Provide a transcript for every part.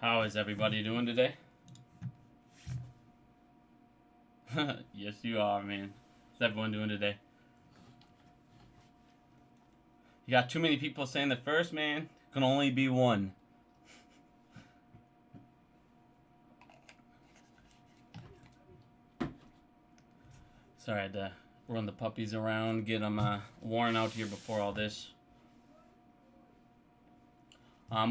How is everybody doing today? Yes, you are, man. How's everyone doing today? You got too many people saying the first, man. Can only be one. Sorry, I had to run the puppies around, get them worn out here before all this.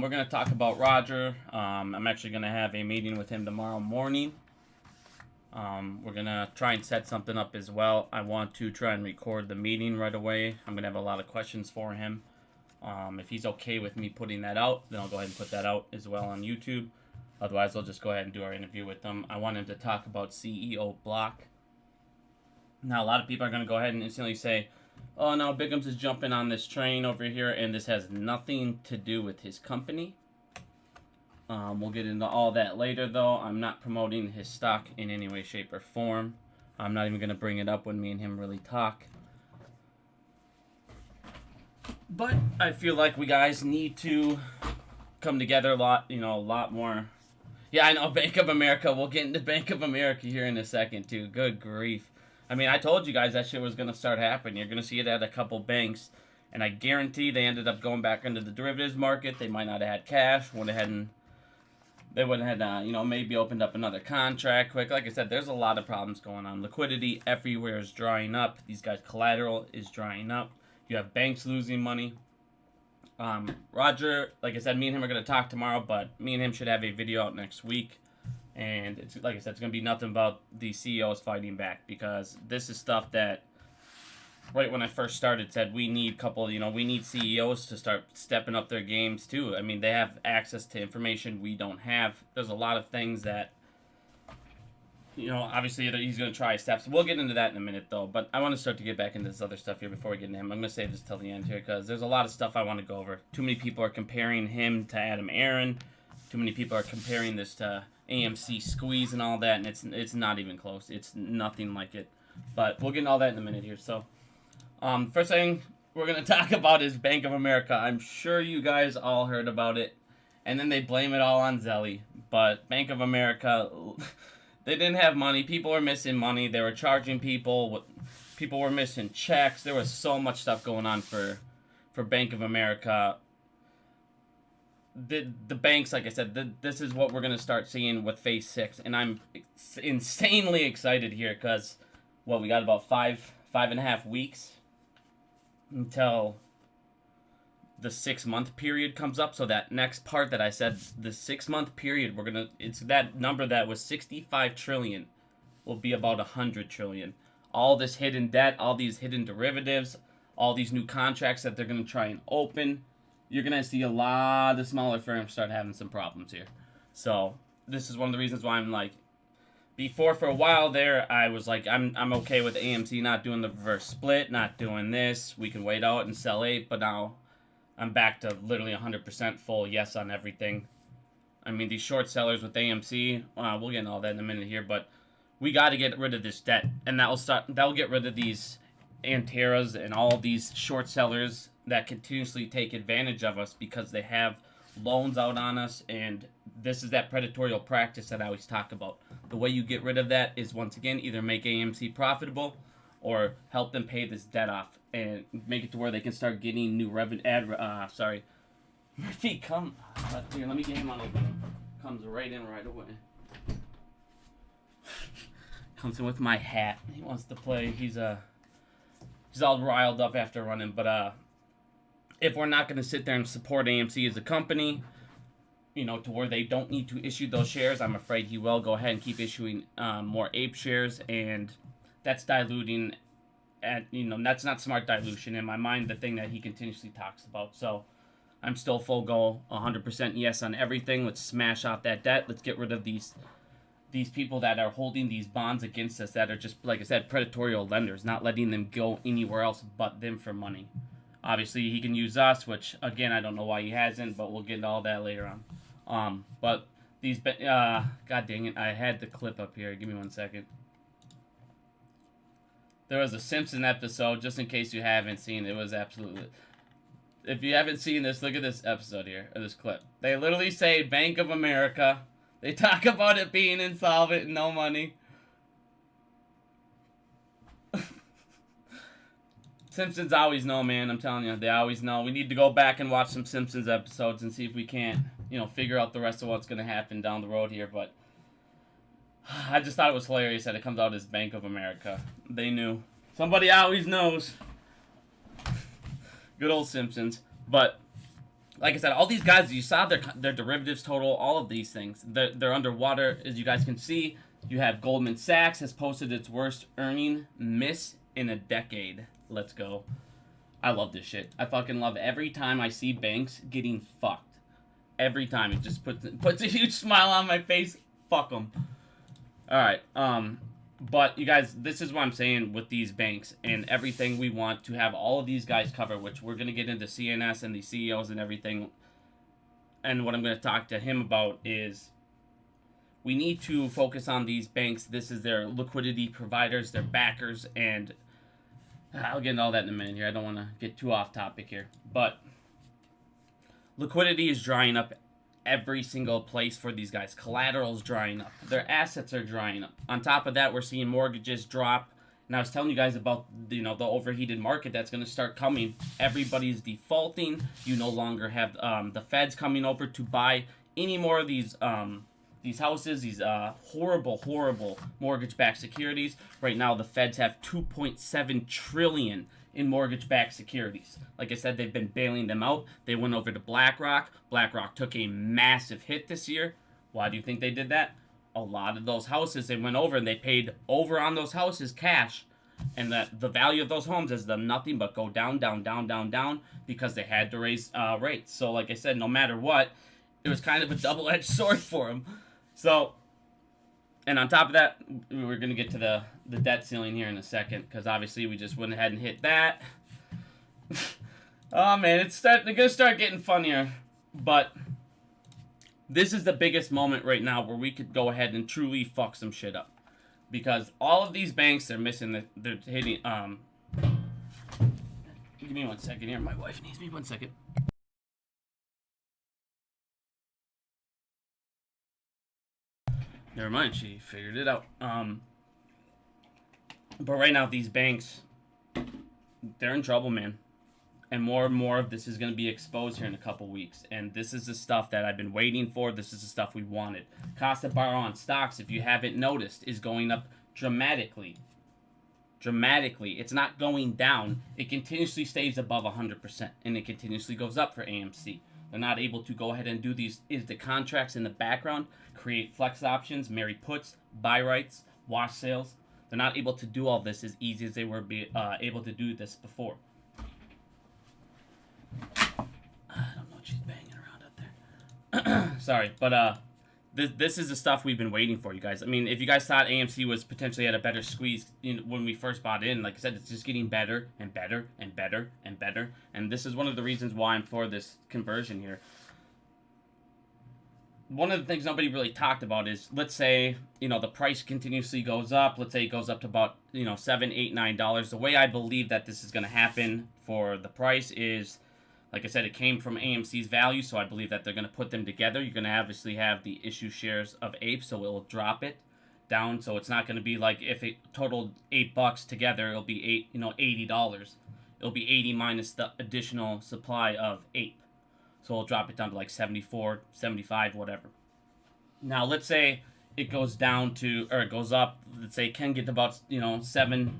We're going to talk about Roger. I'm actually going to have a meeting with him tomorrow morning. We're going to try and set something up as well. I want to try and record the meeting right away. I'm going to have a lot of questions for him. If he's okay with me putting that out, then I'll go ahead and put that out as well on YouTube. Otherwise, I'll just go ahead and do our interview with him. I want him to talk about ceobloc. Now, a lot of people are going to go ahead and instantly say, oh, no, Bigums is jumping on this train over here, and this has nothing to do with his company. We'll get into all that later, though. I'm not promoting his stock in any way, shape, or form. I'm not even going to bring it up when me and him really talk. But I feel like we guys need to come together a lot more. Yeah, I know, Bank of America. We'll get into Bank of America here in a second, too. Good grief. I mean, I told you guys that shit was going to start happening. You're going to see it at a couple banks. And I guarantee they ended up going back into the derivatives market. They might not have had cash. They wouldn't have had, maybe opened up another contract quick. Like I said, there's a lot of problems going on. Liquidity everywhere is drying up. These guys' collateral is drying up. You have banks losing money. Roger, like I said, me and him are going to talk tomorrow, but me and him should have a video out next week. And it's like I said, it's going to be nothing about the CEOs fighting back, because this is stuff that right when I first started said we need we need CEOs to start stepping up their games too. I mean, they have access to information we don't have. There's a lot of things that, obviously he's going to try steps. We'll get into that in a minute though, but I want to start to get back into this other stuff here before we get into him. I'm going to save this till the end here because there's a lot of stuff I want to go over. Too many people are comparing him to Adam Aaron. Too many people are comparing this to AMC Squeeze and all that, and it's not even close. It's nothing like it. But we'll get into all that in a minute here. So, first thing we're going to talk about is Bank of America. I'm sure you guys all heard about it, and then they blame it all on Zelly. But Bank of America, they didn't have money. People were missing money. They were charging people. People were missing checks. There was so much stuff going on for Bank of America. The banks, like I said, this is what we're going to start seeing with Phase 6. And I'm insanely excited here because, we got about five and a half weeks until the 6-month period comes up. So that next part that I said, the 6-month period, it's that number that was 65 trillion will be about 100 trillion. All this hidden debt, all these hidden derivatives, all these new contracts that they're going to try and open. You're going to see a lot of smaller firms start having some problems here. So this is one of the reasons why I'm like, before for a while there, I was like, I'm okay with AMC not doing the reverse split, not doing this. We can wait out and sell 8, but now I'm back to literally 100% full yes on everything. I mean, these short sellers with AMC, we'll get into all that in a minute here, but we got to get rid of this debt, and that'll get rid of these Anteras and all these short sellers that continuously take advantage of us because they have loans out on us, and this is that predatory practice that I always talk about. The way you get rid of that is, once again, either make AMC profitable or help them pay this debt off and make it to where they can start getting new revenue. Murphy, come. Here, let me get him on open. Comes right in right away. Comes in with my hat. He wants to play. He's all riled up after running, but if we're not going to sit there and support AMC as a company, to where they don't need to issue those shares, I'm afraid he will go ahead and keep issuing more APE shares, and that's diluting, that's not smart dilution in my mind, the thing that he continuously talks about. So I'm still full go, 100% yes on everything. Let's smash off that debt. Let's get rid of these people that are holding these bonds against us that are just, like I said, predatory lenders, not letting them go anywhere else but them for money. Obviously, he can use us, which, again, I don't know why he hasn't, but we'll get into all that later on. But these, God dang it, I had the clip up here. Give me 1 second. There was a Simpson episode, just in case you haven't seen it. It was absolutely If you haven't seen this, look at this episode here, or this clip. They literally say Bank of America. They talk about it being insolvent and no money. Simpsons always know, man. I'm telling you, they always know. We need to go back and watch some Simpsons episodes and see if we can't, you know, figure out the rest of what's going to happen down the road here. But I just thought it was hilarious that it comes out as Bank of America. They knew. Somebody always knows. Good old Simpsons. But like I said, all these guys, you saw their derivatives total, all of these things. They're underwater, as you guys can see. You have Goldman Sachs has posted its worst earning miss in a decade. Let's go. I love this shit. I fucking love every time I see banks getting fucked. Every time. It just puts a huge smile on my face. Fuck them. Alright, but you guys, this is what I'm saying with these banks and everything we want to have all of these guys cover, which we're going to get into CNS and the CEOs and everything. And what I'm going to talk to him about is we need to focus on these banks. This is their liquidity providers, their backers, and I'll get into all that in a minute here. I don't want to get too off topic here. But liquidity is drying up every single place for these guys. Collateral's drying up. Their assets are drying up. On top of that, we're seeing mortgages drop. And I was telling you guys about, you know, the overheated market that's going to start coming. Everybody's defaulting. You no longer have the feds coming over to buy any more of these houses, these horrible mortgage-backed securities. Right now, the feds have $2.7 trillion in mortgage-backed securities. Like I said, they've been bailing them out. They went over to BlackRock. BlackRock took a massive hit this year. Why do you think they did that? A lot of those houses, they went over and they paid over on those houses cash. And the value of those homes has done nothing but go down, down, down, down, down because they had to raise rates. So like I said, no matter what, it was kind of a double-edged sword for them. So, and on top of that, we're going to get to the debt ceiling here in a second, because obviously we just went ahead and hit that. Oh man, they're going to start getting funnier, but this is the biggest moment right now where we could go ahead and truly fuck some shit up. Because all of these banks, they're missing, they're hitting, give me 1 second here, my wife needs me 1 second. Never mind, she figured it out. But right now, these banks, they're in trouble, man. And more of this is going to be exposed here in a couple weeks. And this is the stuff that I've been waiting for. This is the stuff we wanted. Cost of borrow on stocks, if you haven't noticed, is going up dramatically. Dramatically. It's not going down. It continuously stays above 100%. And it continuously goes up for AMC. They're not able to go ahead and do these the contracts in the background, create flex options, marry puts, buy rights, wash sales. They're not able to do all this as easy as they were able to do this before. I don't know what she's banging around out there. Sorry, but this is the stuff we've been waiting for, you guys. I mean, if you guys thought AMC was potentially at a better squeeze when we first bought in, like I said, it's just getting better and better and better and better. And this is one of the reasons why I'm for this conversion here. One of the things nobody really talked about is, let's say, the price continuously goes up. Let's say it goes up to about, $7, $8, $9. The way I believe that this is going to happen for the price is, like I said, it came from AMC's value, so I believe that they're going to put them together. You're going to obviously have the issue shares of APE, so it will drop it down. So it's not going to be like if it totaled $8 together, it'll be $80. It'll be 80 minus the additional supply of APE. So we'll drop it down to like 74, 75, whatever. Now, let's say it goes down to, or it goes up, let's say it can get about, 7.5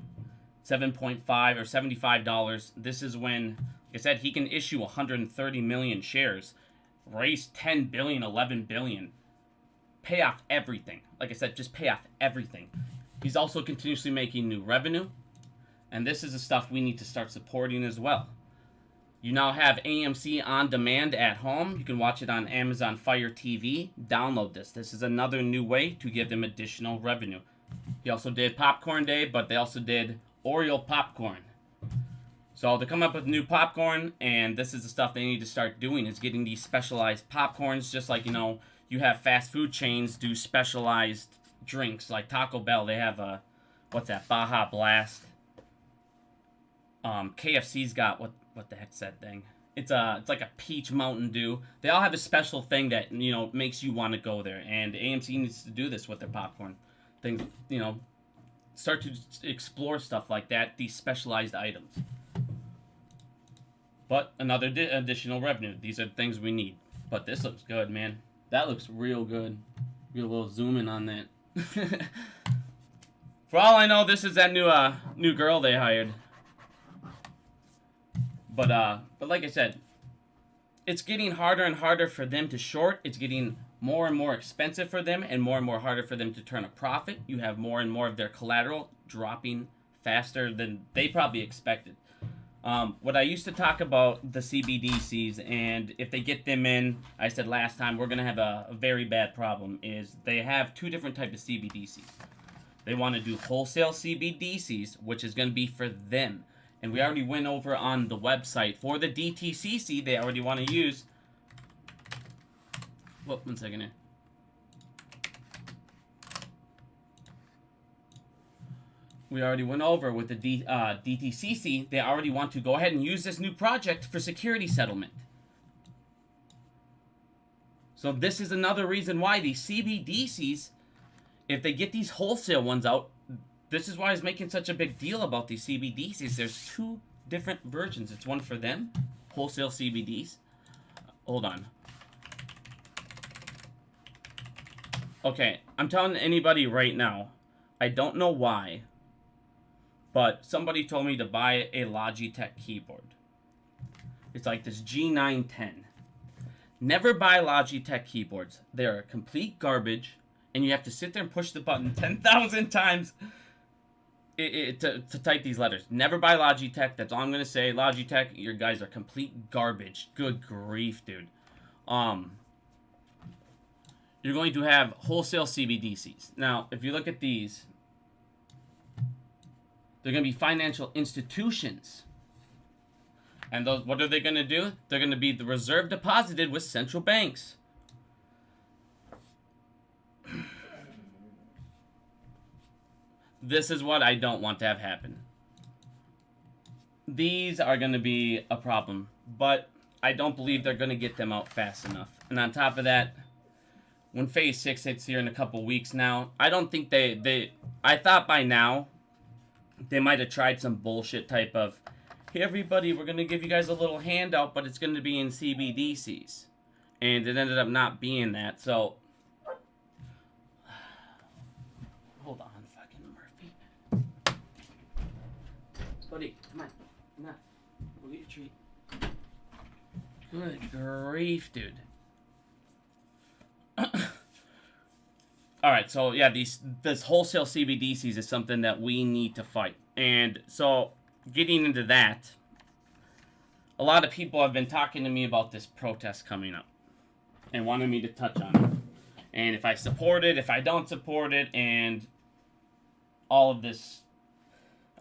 or $75. This is when, like I said, he can issue 130 million shares, raise 10 billion, 11 billion, pay off everything. Like I said, just pay off everything. He's also continuously making new revenue, and this is the stuff we need to start supporting as well. You now have AMC on demand at home. You can watch it on Amazon Fire TV. Download this. This is another new way to give them additional revenue. He also did Popcorn Day, but they also did Oreo popcorn. So they're coming up with new popcorn, and this is the stuff they need to start doing, is getting these specialized popcorns, just like, you have fast food chains do specialized drinks. Like Taco Bell, they have a, Baja Blast. KFC's got, what the heck's that thing? It's like a peach Mountain Dew. They all have a special thing that, you know, makes you want to go there. And AMC needs to do this with their popcorn things. You know, start to explore stuff like that. These specialized items. But another additional revenue. These are the things we need. But this looks good, man. That looks real good. Get a little zoom in on that. For all I know, this is that new girl they hired. But like I said, it's getting harder and harder for them to short. It's getting more and more expensive for them and more harder for them to turn a profit. You have more and more of their collateral dropping faster than they probably expected. What I used to talk about the CBDCs, and if they get them in, I said last time, we're going to have a very bad problem, is they have two different types of CBDCs. They want to do wholesale CBDCs, which is going to be for them. And we already went over on the website for the DTCC, they already want to use... Whoa, 1 second here. We already went over with the DTCC. They already want to go ahead and use this new project for security settlement. So this is another reason why these CBDCs, if they get these wholesale ones out, this is why I was making such a big deal about these CBDCs. There's two different versions. It's one for them, wholesale CBDs. Hold on. Okay, I'm telling anybody right now, I don't know why, but somebody told me to buy a Logitech keyboard. It's like this G910. Never buy Logitech keyboards. They're complete garbage, and you have to sit there and push the button 10,000 times to type these letters. Never buy Logitech. That's all I'm going to say. Logitech, your guys are complete garbage. Good grief, dude. You're going to have wholesale CBDCs. Now, if you look at these, they're going to be financial institutions. And those, what are they going to do? They're going to be the reserve deposited with central banks. This is what I don't want to have happen. These are going to be a problem, but I don't believe they're going to get them out fast enough. And on top of that, when Phase 6 hits here in a couple weeks now, I don't think I thought by now they might have tried some bullshit type of, hey everybody, we're going to give you guys a little handout, but it's going to be in CBDCs. And it ended up not being that, so... Hold on, fucking Murphy. Buddy, come on. Come on. We'll get your treat. Good grief, dude. Alright, so yeah, this wholesale CBDCs is something that we need to fight. And so, getting into that, a lot of people have been talking to me about this protest coming up and wanted me to touch on it. And if I support it, if I don't support it, and all of this.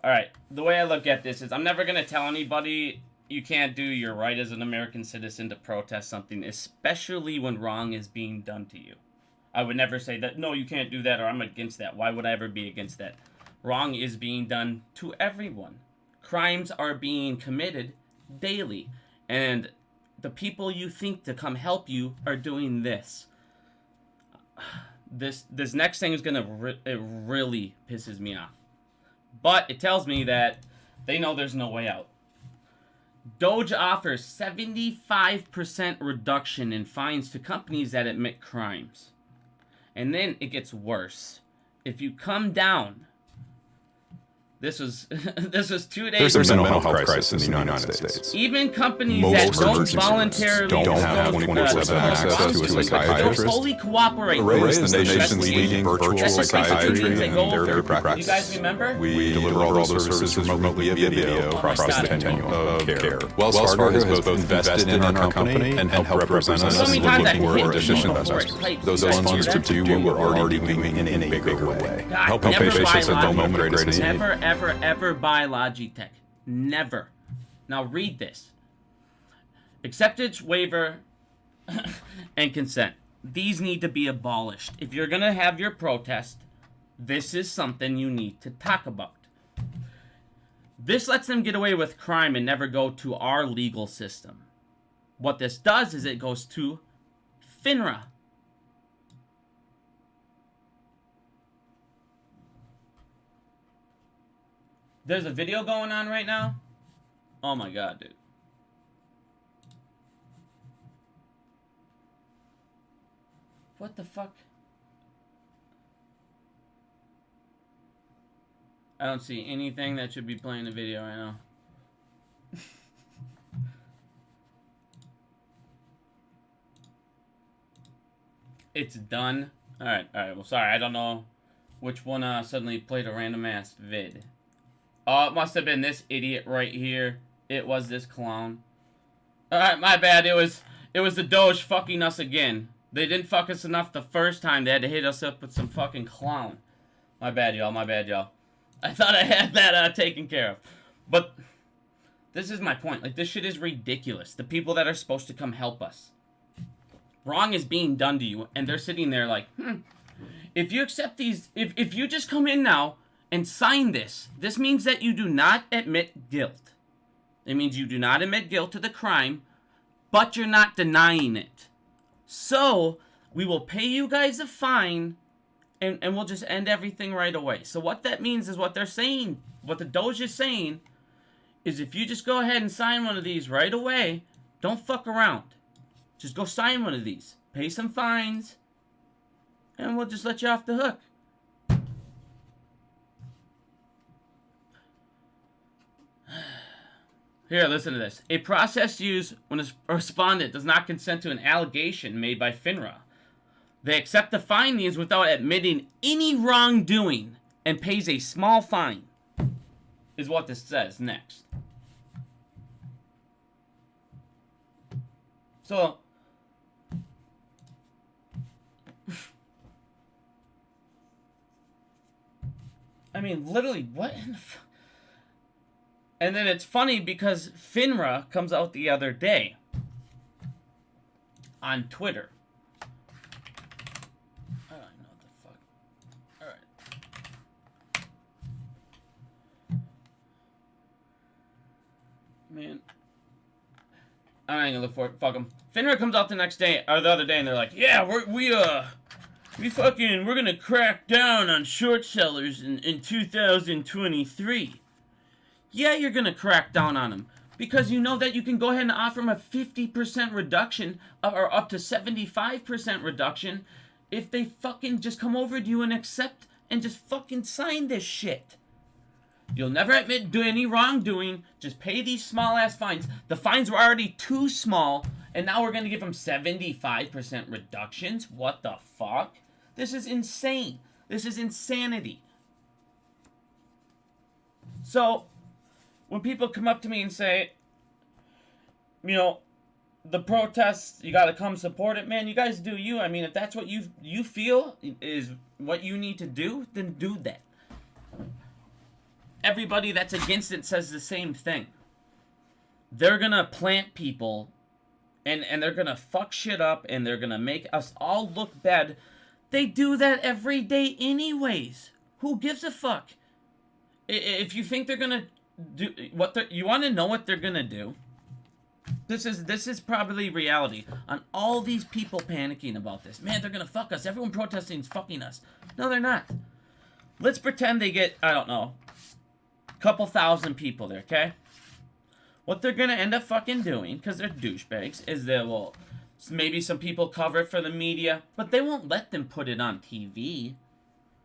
Alright, the way I look at this is I'm never going to tell anybody you can't do your right as an American citizen to protest something, especially when wrong is being done to you. I would never say that, no, you can't do that, or I'm against that. Why would I ever be against that? Wrong is being done to everyone. Crimes are being committed daily. And the people you think to come help you are doing this. This next thing is it really pisses me off. But it tells me that they know there's no way out. Doge offers 75% reduction in fines to companies that admit crimes. And then it gets worse. If you come down, this was 2 days. There's a mental health crisis in the United States. Even companies that don't voluntarily don't have 24/7 access to a psychiatrist. Don't fully cooperate. Array is the nation's leading virtual psychiatry and therapy practice. You guys remember? We deliver all those services remotely via video across the continuum of care. Wells Fargo has both invested in our company and helped represent us in looking for additional investors. Those funds used to do what we're already doing in a bigger way. Help patients at the moment of greatest need. Ever buy Logitech. Never. Now read this. Acceptance, waiver, and consent. These need to be abolished. If you're going to have your protest, this is something you need to talk about. This lets them get away with crime and never go to our legal system. what this does is it goes to FINRA. There's a video going on right now. Oh my god, dude. What the fuck? I don't see anything that should be playing the video right now. It's done. Alright. Well, sorry. I don't know which one suddenly played a random ass vid. Oh, it must have been this idiot right here. It was this clown. Alright, my bad. It was the Doge fucking us again. They didn't fuck us enough the first time. They had to hit us up with some fucking clown. My bad, y'all. My bad, y'all. I thought I had that taken care of. But this is my point. Like, this shit is ridiculous. The people that are supposed to come help us. Wrong is being done to you, and they're sitting there like, if you accept these, if you just come in now and sign this means that you do not admit guilt. It means you do not admit guilt to the crime, but you're not denying it. So, we will pay you guys a fine, and we'll just end everything right away. So what that means is what they're saying, what the Doge is saying, is if you just go ahead and sign one of these right away, don't fuck around. Just go sign one of these. Pay some fines, and we'll just let you off the hook. Here, listen to this. A process used when a respondent does not consent to an allegation made by FINRA. They accept the findings without admitting any wrongdoing and pays a small fine, is what this says next. So, I mean, literally, what in the fuck? And then it's funny because FINRA comes out the other day on Twitter. I don't know what the fuck. Alright. Man. I ain't gonna look for it. Fuck them. FINRA comes out the next day, or the other day, and they're like, yeah, we're gonna crack down on short sellers in 2023. Yeah, you're gonna crack down on them. Because you know that you can go ahead and offer them a 50% reduction, or up to 75% reduction, if they fucking just come over to you and accept, and just fucking sign this shit. You'll never admit to any wrongdoing, just pay these small ass fines. The fines were already too small, and now we're gonna give them 75% reductions? What the fuck? This is insane. This is insanity. So, when people come up to me and say, you know, the protests, you gotta come support it, man, you guys do you. I mean, if that's what you feel is what you need to do, then do that. Everybody that's against it says the same thing. They're gonna plant people, and they're gonna fuck shit up, and they're gonna make us all look bad. They do that every day anyways. Who gives a fuck? If you think they're gonna do what you want to know what they're gonna do. This is probably reality on all these people panicking about this. Man, they're gonna fuck us. Everyone protesting is fucking us. No, they're not. Let's pretend they get, I don't know, a couple thousand people there, okay? What they're gonna end up fucking doing, because they're douchebags, is they will, maybe some people cover it for the media, but they won't let them put it on TV.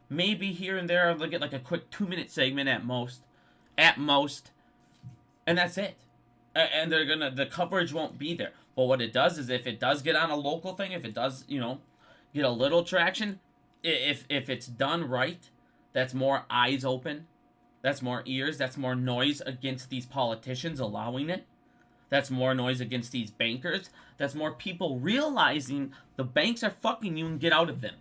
Maybe here and there they'll get like a quick 2-minute segment at most. And that's it. And they're gonna, the coverage won't be there. But what it does is, if it does get on a local thing, if it does, you know, get a little traction, if it's done right, that's more eyes open, that's more ears, that's more noise against these politicians allowing it, that's more noise against these bankers, that's more people realizing the banks are fucking you and get out of them.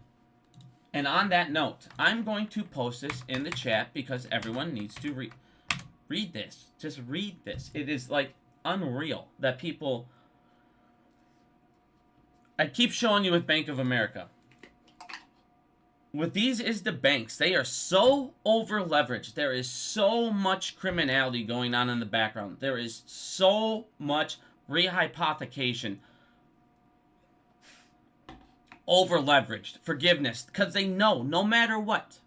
And on that note, I'm going to post this in the chat because everyone needs to read this. Just read this. It is like unreal that people... I keep showing you with Bank of America. With these is the banks. They are so over leveraged. There is so much criminality going on in the background. There is so much rehypothecation, over-leveraged, forgiveness, because they know no matter what,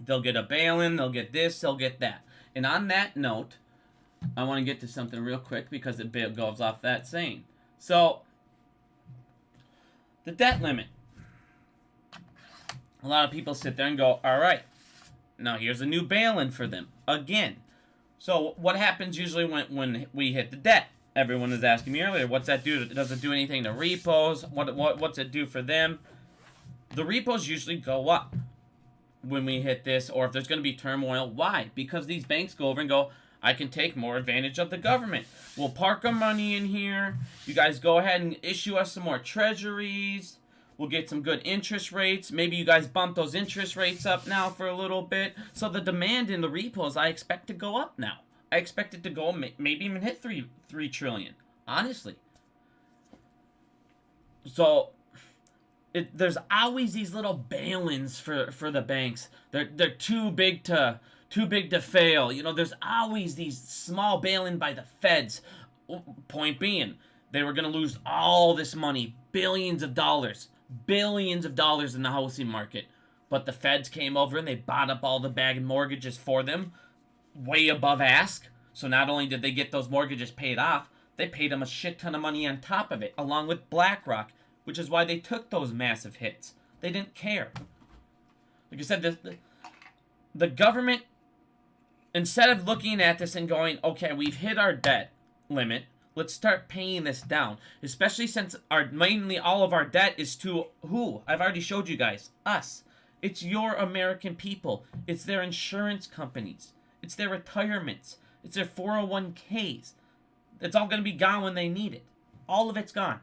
they'll get a bail-in, they'll get this, they'll get that. And on that note, I want to get to something real quick because it goes off that saying. So, the debt limit. A lot of people sit there and go, all right, now here's a new bail-in for them. Again. So, what happens usually when we hit the debt? Everyone was asking me earlier, what's that do? Does it do anything to repos? What's it do for them? The repos usually go up when we hit this, or if there's going to be turmoil. Why? Because these banks go over and go, I can take more advantage of the government. We'll park our money in here. You guys go ahead and issue us some more treasuries. We'll get some good interest rates. Maybe you guys bump those interest rates up now for a little bit. So the demand in the repos, I expect to go up now. I expect it to go, maybe even hit 3 trillion, honestly. So there's always these little bail-ins for the banks. They're too big to fail. You know, there's always these small bail-in by the feds. Point being, they were going to lose all this money, billions of dollars in the housing market. But the feds came over and they bought up all the bag mortgages for them, way above ask. So not only did they get those mortgages paid off, they paid them a shit ton of money on top of it, along with BlackRock, which is why they took those massive hits. They didn't care. Like I said, the government, instead of looking at this and going, okay, we've hit our debt limit, let's start paying this down. Especially since mainly all of our debt is to who? I've already showed you guys. Us. It's your American people. It's their insurance companies. It's their retirements. It's their 401ks. It's all going to be gone when they need it. All of it's gone.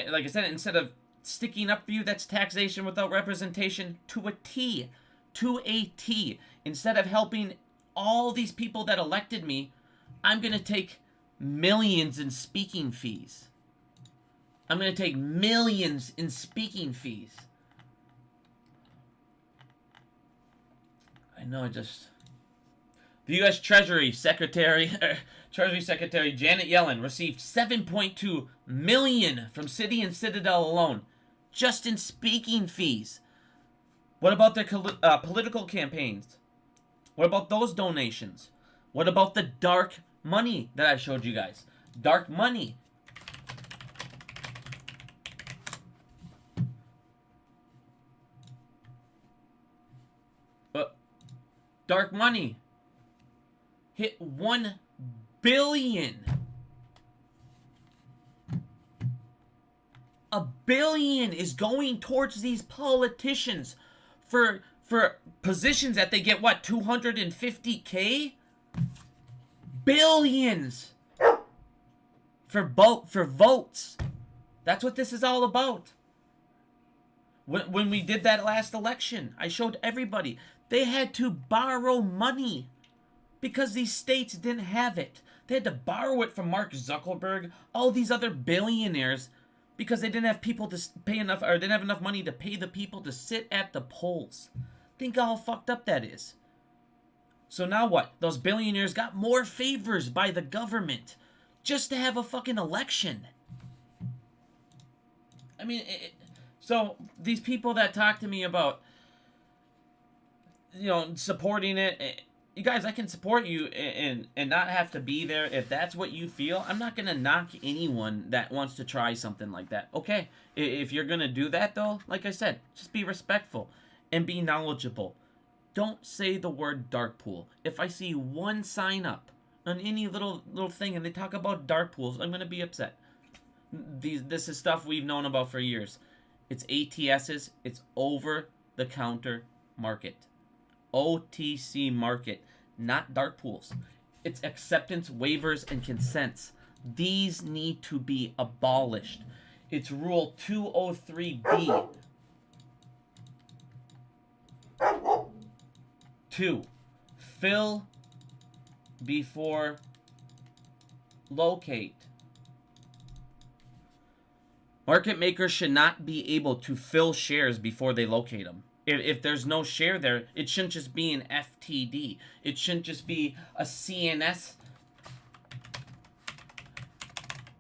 Like I said, instead of sticking up for you, that's taxation without representation to a T. To a T. Instead of helping all these people that elected me, I'm going to take millions in speaking fees. I'm going to take millions in speaking fees. I know, the U.S. Treasury Secretary Janet Yellen received $7.2 million from Citi and Citadel alone, just in speaking fees. What about their political campaigns? What about those donations? What about the dark money that I showed you guys? Dark money. Dark money hit 1 billion. $1 billion is going towards these politicians for positions that they get, what, 250K? Billions for votes. That's what this is all about. When we did that last election, I showed everybody they had to borrow money because these states didn't have it. They had to borrow it from Mark Zuckerberg, all these other billionaires, because they didn't have people to pay enough, or didn't have enough money to pay the people to sit at the polls. Think how fucked up that is. So now what? Those billionaires got more favors by the government just to have a fucking election. I mean, so these people that talk to me about, you know, supporting it, you guys, I can support you and not have to be there if that's what you feel. I'm not going to knock anyone that wants to try something like that. Okay, if you're going to do that, though, like I said, just be respectful and be knowledgeable. Don't say the word dark pool. If I see one sign up on any little thing and they talk about dark pools, I'm going to be upset. This is stuff we've known about for years. It's ATSs. It's over-the-counter market. OTC market, not dark pools. It's acceptance, waivers, and consents. These need to be abolished. It's Rule 203B. 2. Fill before locate. Market makers should not be able to fill shares before they locate them. If there's no share there, it shouldn't just be an FTD. It shouldn't just be a CNS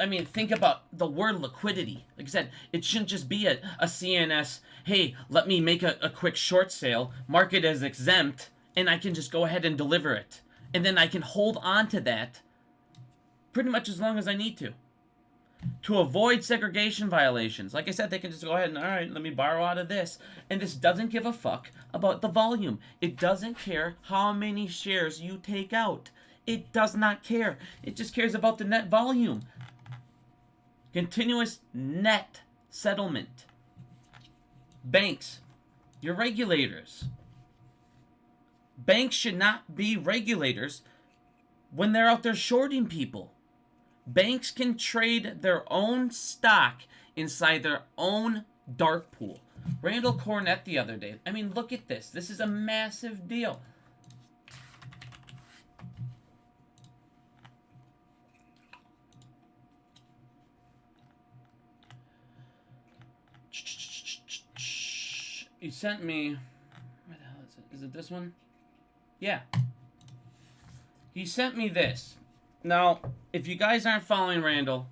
I mean, think about the word liquidity. Like I said, it shouldn't just be a CNS, hey, let me make a quick short sale, mark it as exempt, and I can just go ahead and deliver it. And then I can hold on to that pretty much as long as I need to. To avoid segregation violations. Like I said, they can just go ahead and, all right, let me borrow out of this. And this doesn't give a fuck about the volume. It doesn't care how many shares you take out. It does not care. It just cares about the net volume. Continuous net settlement. Banks, you're regulators. Banks should not be regulators when they're out there shorting people. Banks can trade their own stock inside their own dark pool. Randall Cornett the other day. I mean, look at this. This is a massive deal. He sent me... Where the hell is it? Is it this one? Yeah. He sent me this. Now, if you guys aren't following Randall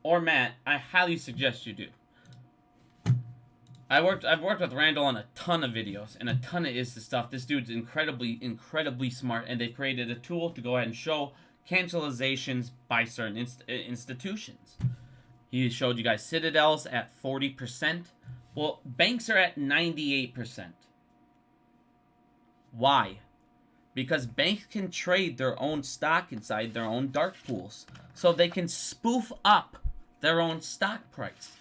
or Matt, I highly suggest you do. I've worked with Randall on a ton of videos and a ton of ISTA stuff. This dude's incredibly smart, and they've created a tool to go ahead and show cancelizations by certain institutions. He showed you guys Citadels at 40%. Well, banks are at 98%. Why? Because banks can trade their own stock inside their own dark pools. So they can spoof up their own stock price.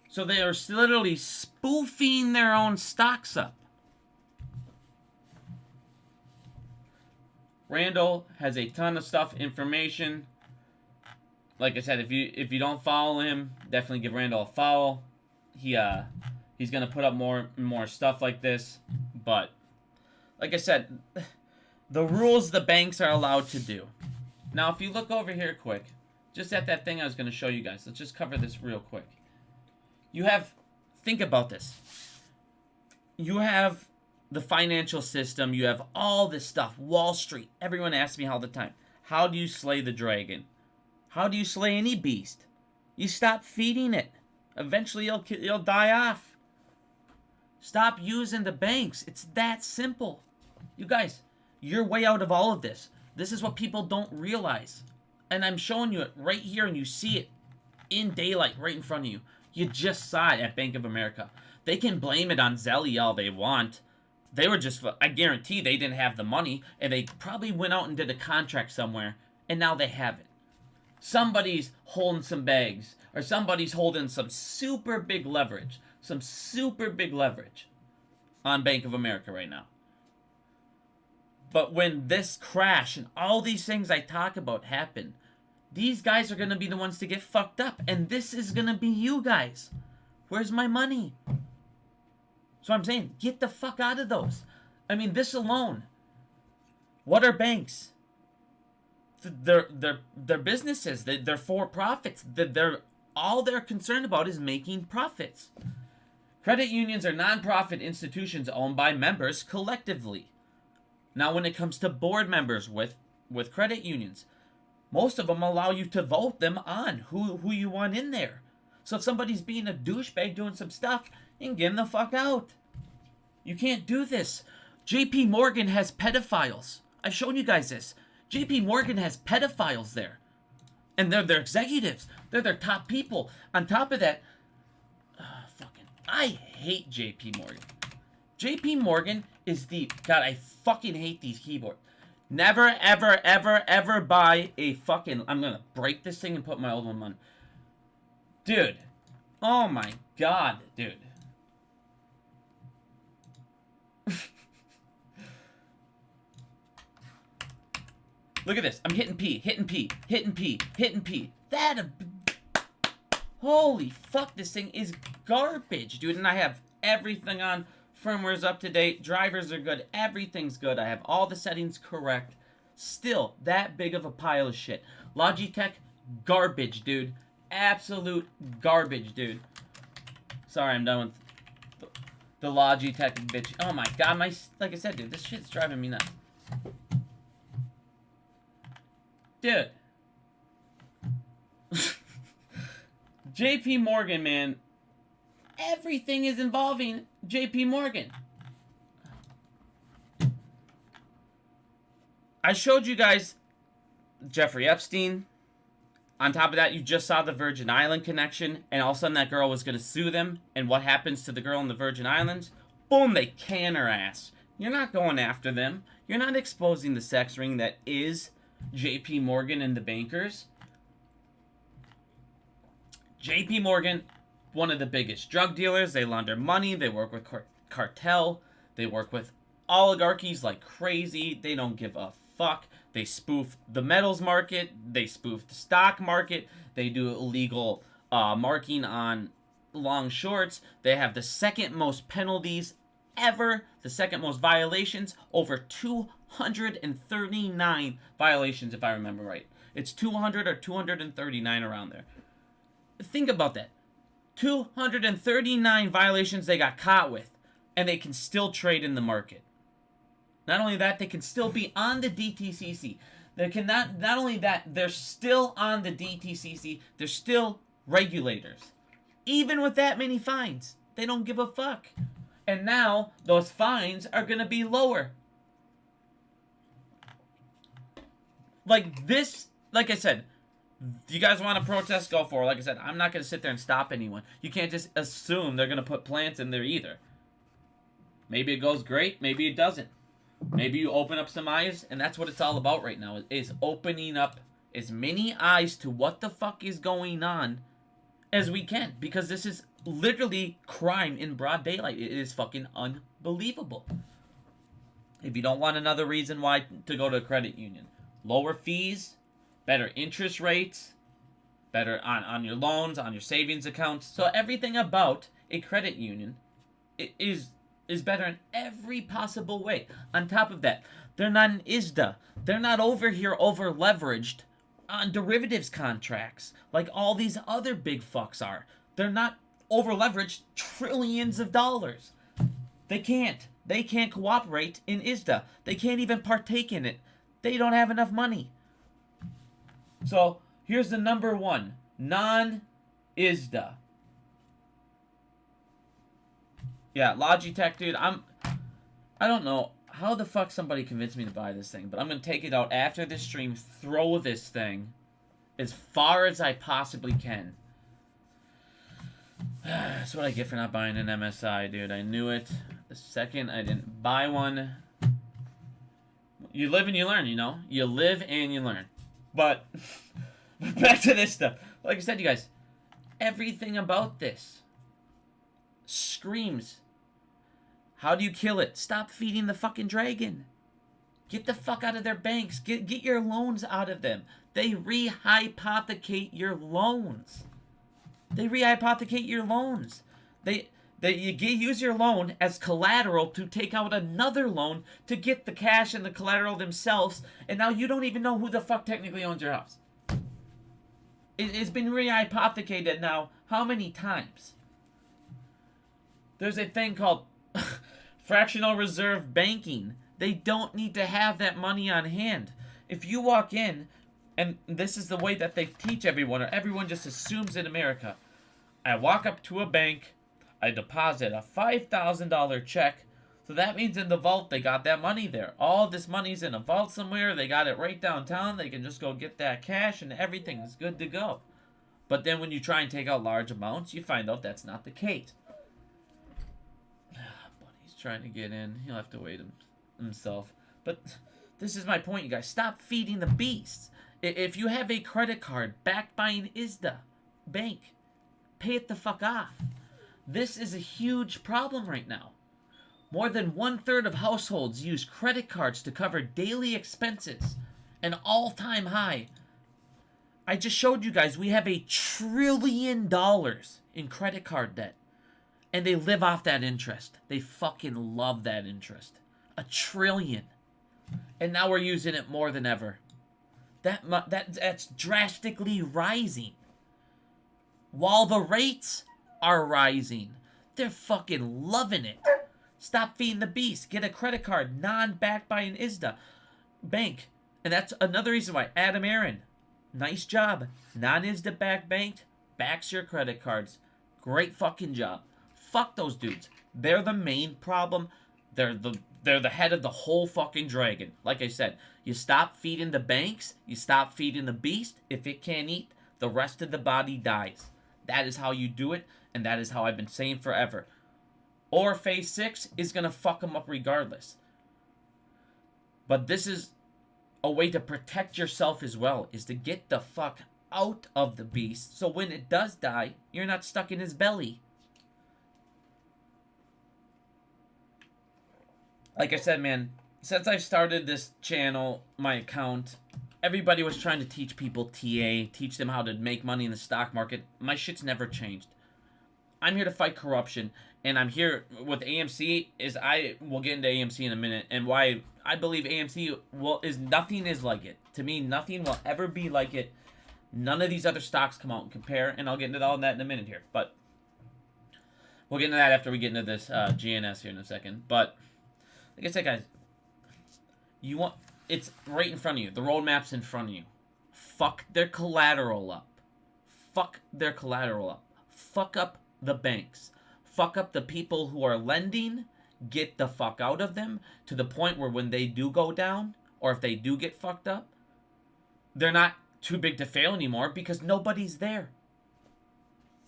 So they are literally spoofing their own stocks up. Randall has a ton of stuff, information. Like I said, if you don't follow him, definitely give Randall a follow. He's gonna put up more and more stuff like this. But like I said, the rules the banks are allowed to do. Now, if you look over here quick, just at that thing I was gonna show you guys. Let's just cover this real quick. You have, think about this. You have the financial system. You have all this stuff. Wall Street. Everyone asks me all the time, how do you slay the dragon? How do you slay any beast? You stop feeding it. Eventually, it'll die off. Stop using the banks. It's that simple. You guys, you're way out of all of this. This is what people don't realize. And I'm showing you it right here, and you see it in daylight right in front of you. You just saw it at Bank of America. They can blame it on Zelly all they want. They were just, I guarantee they didn't have the money, and they probably went out and did a contract somewhere, and now they have it. Somebody's holding some bags, or somebody's holding some super big leverage. Some super big leverage on Bank of America right now. But when this crash and all these things I talk about happen, these guys are going to be the ones to get fucked up. And this is going to be you guys. Where's my money? So I'm saying, get the fuck out of those. I mean, this alone. What are banks? They're businesses. They're for profits. All they're concerned about is making profits. Credit unions are nonprofit institutions owned by members collectively. Now, when it comes to board members with credit unions, most of them allow you to vote them on who you want in there. So if somebody's being a douchebag doing some stuff, you can get them the fuck out. You can't do this. JP Morgan has pedophiles. I've shown you guys this. JP Morgan has pedophiles there. And they're their executives. They're their top people. On top of that, I hate JP Morgan. JP Morgan is the... God, I fucking hate these keyboards. Never, ever, ever, ever buy a fucking... I'm gonna break this thing and put my old one on. Dude. Oh my god, dude. Look at this. I'm hitting P, hitting P, hitting P, hitting P. Holy fuck, this thing is garbage, dude. And I have everything on. Firmware's up to date. Drivers are good. Everything's good. I have all the settings correct. Still, that big of a pile of shit. Logitech, garbage, dude. Absolute garbage, dude. Sorry, I'm done with the Logitech bitch. Oh my god, like I said, dude, this shit's driving me nuts. dude. JP Morgan, man. Everything is involving JP Morgan. I showed you guys Jeffrey Epstein. On top of that, you just saw the Virgin Island connection, and all of a sudden that girl was going to sue them, and what happens to the girl in the Virgin Islands? Boom, they can her ass. You're not going after them. You're not exposing the sex ring that is JP Morgan and the bankers. JP Morgan, one of the biggest drug dealers. They launder money. They work with cartel. They work with oligarchies like crazy. They don't give a fuck. They spoof the metals market. They spoof the stock market. They do illegal marking on long shorts. They have the second most penalties ever. The second most violations. Over 239 violations, if I remember right. It's 200 or 239 around there. Think about that. 239 violations they got caught with. And they can still trade in the market. Not only that, they can still be on the DTCC. They can not only that, they're still on the DTCC. They're still regulators. Even with that many fines, they don't give a fuck. And now, those fines are going to be lower. Like this, like I said, do you guys want to protest? Go for it. Like I said, I'm not going to sit there and stop anyone. You can't just assume they're going to put plants in there either. Maybe it goes great, maybe it doesn't. Maybe you open up some eyes, and that's what it's all about right now, is opening up as many eyes to what the fuck is going on as we can. Because this is literally crime in broad daylight. It is fucking unbelievable. If you don't want another reason why to go to a credit union, lower fees, better interest rates, better on your loans, on your savings accounts. So everything about a credit union is better in every possible way. On top of that, they're not an ISDA. They're not over here over leveraged on derivatives contracts like all these other big fucks are. They're not over leveraged trillions of dollars. They can't. They can't cooperate in ISDA. They can't even partake in it. They don't have enough money. So here's the number one non-ISDA. Yeah, Logitech, dude, I don't know how the fuck somebody convinced me to buy this thing, but I'm going to take it out after this stream, throw this thing as far as I possibly can. That's what I get for not buying an MSI, dude. I knew it the second I didn't buy one. You live and you learn, you know? You live and you learn. But back to this stuff. Like I said, you guys, everything about this screams, how do you kill it? Stop feeding the fucking dragon. Get the fuck out of their banks. Get your loans out of them. They rehypothecate your loans. They rehypothecate your loans. Use your loan as collateral to take out another loan to get the cash and the collateral themselves, and now you don't even know who the fuck technically owns your house. It's been rehypothecated now how many times? There's a thing called fractional reserve banking. They don't need to have that money on hand. If you walk in, and this is the way that they teach everyone, or everyone just assumes in America, I walk up to a bank, I deposit a $5,000 check, so that means in the vault they got that money there. All this money's in a vault somewhere, they got it right downtown, they can just go get that cash and everything is good to go. But then when you try and take out large amounts, you find out that's not the case. Buddy's trying to get in, he'll have to wait himself. But this is my point, you guys. Stop feeding the beast. If you have a credit card backed by an ISDA bank, pay it the fuck off. This is a huge problem right now. More than 1/3 of households use credit cards to cover daily expenses, an all-time high. I just showed you guys we have $1 trillion in credit card debt, and they live off that interest. They fucking love that interest. $1 trillion. And now we're using it more than ever. That's drastically rising. While the rates are rising, they're fucking loving it. Stop feeding the beast. Get a credit card non-backed by an ISDA bank And that's another reason why Adam Aaron, nice job. Non-ISDA backed bank, backs your credit cards. Great fucking job. Fuck those dudes. They're the main problem. They're the head of the whole fucking dragon. Like I said, you stop feeding the banks, you stop feeding the beast. If it can't eat, the rest of the body dies. That is how you do it, and that is how I've been saying forever. Or phase 6 is going to fuck them up regardless. But this is a way to protect yourself as well, is to get the fuck out of the beast, so when it does die, you're not stuck in his belly. Like I said, man, since I've started this channel, my account, everybody was trying to teach people TA, teach them how to make money in the stock market. My shit's never changed. I'm here to fight corruption, and I'm here with AMC. We'll get into AMC in a minute, and why I believe AMC nothing is like it. To me, nothing will ever be like it. None of these other stocks come out and compare, and I'll get into all that in a minute here. But we'll get into that after we get into this GNS here in a second. But like I said, guys, it's right in front of you. The roadmap's in front of you. Fuck their collateral up. Fuck their collateral up. Fuck up the banks. Fuck up the people who are lending. Get the fuck out of them to the point where when they do go down, or if they do get fucked up, they're not too big to fail anymore because nobody's there.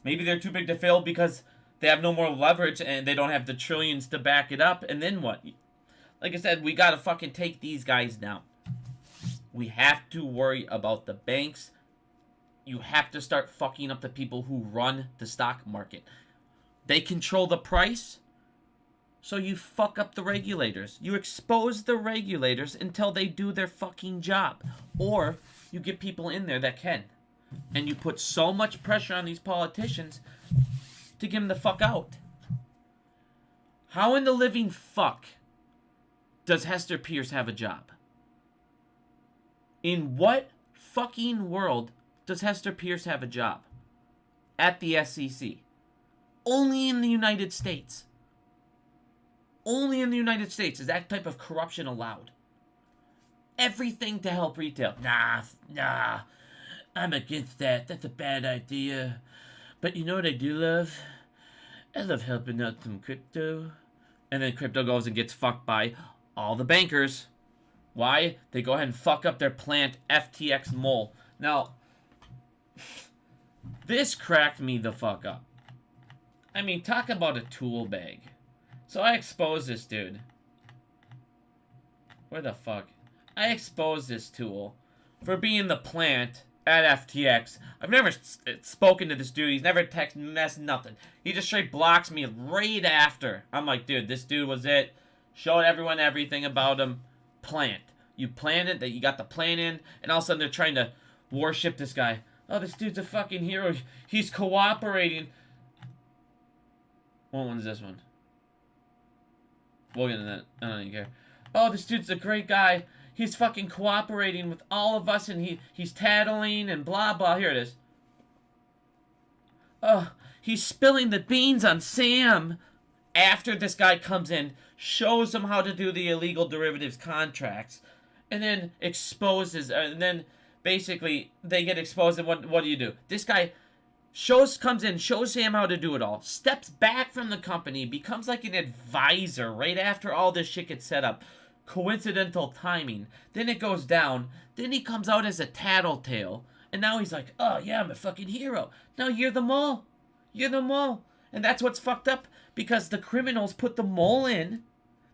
Maybe they're too big to fail because they have no more leverage and they don't have the trillions to back it up. And then what? Like I said, we gotta fucking take these guys down. We have to worry about the banks. You have to start fucking up the people who run the stock market. They control the price, so you fuck up the regulators. You expose the regulators until they do their fucking job. Or you get people in there that can. And you put so much pressure on these politicians to get them the fuck out. How in the living fuck does Hester Pierce have a job? In what fucking world does Hester Pierce have a job? At the SEC. Only in the United States. Only in the United States is that type of corruption allowed. Everything to help retail. Nah. I'm against that. That's a bad idea. But you know what I do love? I love helping out some crypto. And then crypto goes and gets fucked by all the bankers. Why? They go ahead and fuck up their plant, FTX Mole. Now, this cracked me the fuck up. I mean, talk about a tool bag. So I exposed this dude. Where the fuck? I exposed this tool for being the plant at FTX. I've never spoken to this dude. He's never texted, messed, nothing. He just straight blocks me right after. I'm like, dude, this dude was it. Showed everyone everything about him. Plant. You planted that you got the plan in, and all of a sudden they're trying to worship this guy. Oh, this dude's a fucking hero. He's cooperating. What one's this one? We'll get into that. I don't even care. Oh, this dude's a great guy. He's fucking cooperating with all of us, and he's tattling and blah, blah. Here it is. Oh, he's spilling the beans on Sam after this guy comes in, shows him how to do the illegal derivatives contracts, and then exposes, and then basically they get exposed, and what do you do? This guy comes in, shows Sam how to do it all, steps back from the company, becomes like an advisor right after all this shit gets set up. Coincidental timing. Then it goes down. Then he comes out as a tattletale. And now he's like, oh yeah, I'm a fucking hero. No, you're the mole. You're the mole. And that's what's fucked up, because the criminals put the mole in.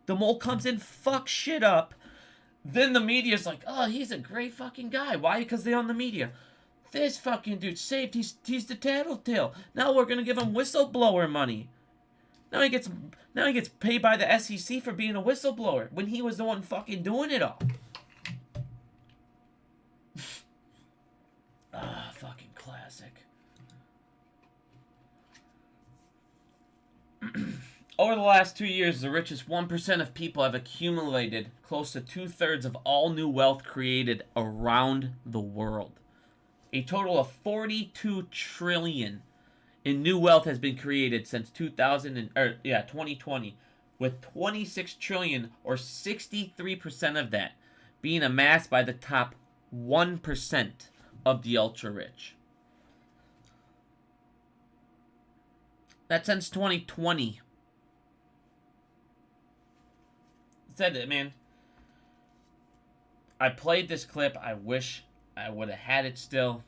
The mole comes in, fucks shit up. Then the media's like, oh, he's a great fucking guy. Why? Because they own the media. This fucking dude saved. He's the tattletale. Now we're gonna give him whistleblower money. Now he gets paid by the SEC for being a whistleblower when he was the one fucking doing it all. Fucking classic. Over the last 2 years, the richest 1% of people have accumulated close to 2/3 of all new wealth created around the world. A total of 42 trillion in new wealth has been created since 2020, with 26 trillion or 63% of that being amassed by the top 1% of the ultra-rich. That's since 2020. Said it, man. I played this clip. I wish I would have had it still.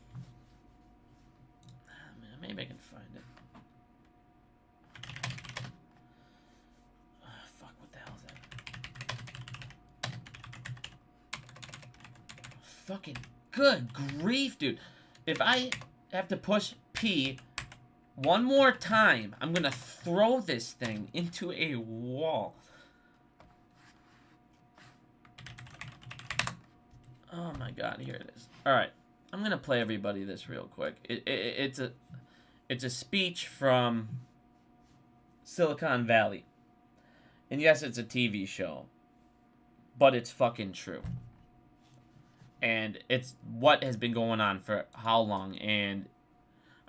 Maybe I can find it. Oh, fuck, what the hell is that? Fucking good grief, dude. If I have to push P one more time, I'm gonna throw this thing into a wall. Oh my god, here it is. Alright, I'm gonna play everybody this real quick. It's a speech from Silicon Valley. And yes, it's a TV show. But it's fucking true. And it's what has been going on for how long. And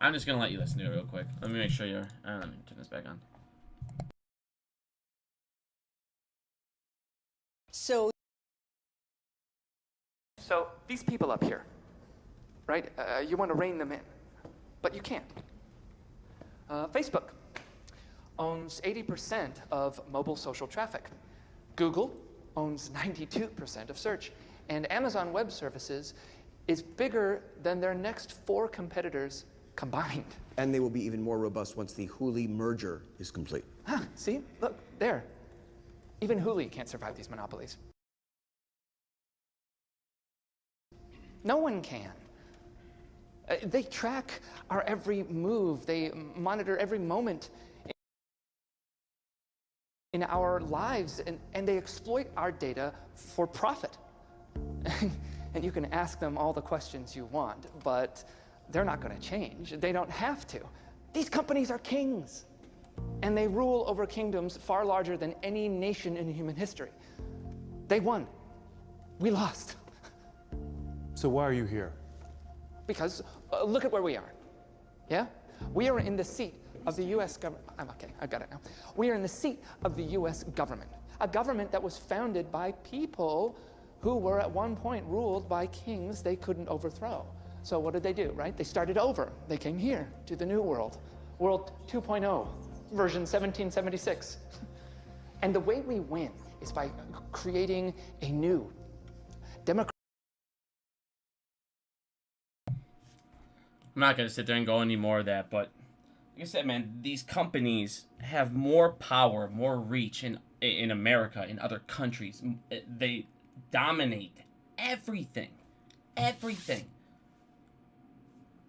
I'm just gonna let you listen to it real quick. Let me make sure you're... let me turn this back on. So these people up here, right? You want to rein them in, but you can't. Facebook owns 80% of mobile social traffic. Google owns 92% of search. And Amazon Web Services is bigger than their next 4 competitors combined. And they will be even more robust once the Hulu merger is complete. Huh, see? Look, there. Even Hulu can't survive these monopolies. No one can. They track our every move. They monitor every moment in our lives, and they exploit our data for profit. And you can ask them all the questions you want, but they're not going to change. They don't have to. These companies are kings, and they rule over kingdoms far larger than any nation in human history. They won. We lost. So why are you here? Because look at where we are. Yeah? We are in the seat of the U.S. government. I'm okay, I got it now. We are in the seat of the U.S. government, a government that was founded by people who were at one point ruled by kings they couldn't overthrow. So what did they do, right? They started over. They came here to the new world, World 2.0, version 1776. And the way we win is by creating a new democratic. I'm not going to sit there and go any more of that, but like I said, man, these companies have more power, more reach in America, in other countries. They dominate everything. Everything.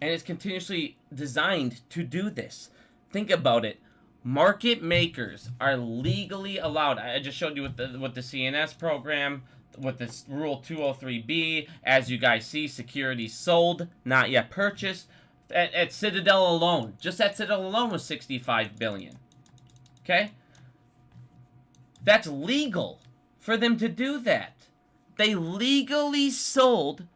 And it's continuously designed to do this. Think about it. Market makers are legally allowed. I just showed you with the CNS program, with this Rule 203B. As you guys see, securities sold, not yet purchased. At Citadel alone, just at Citadel alone was $65 billion. Okay? That's legal for them to do that. They legally sold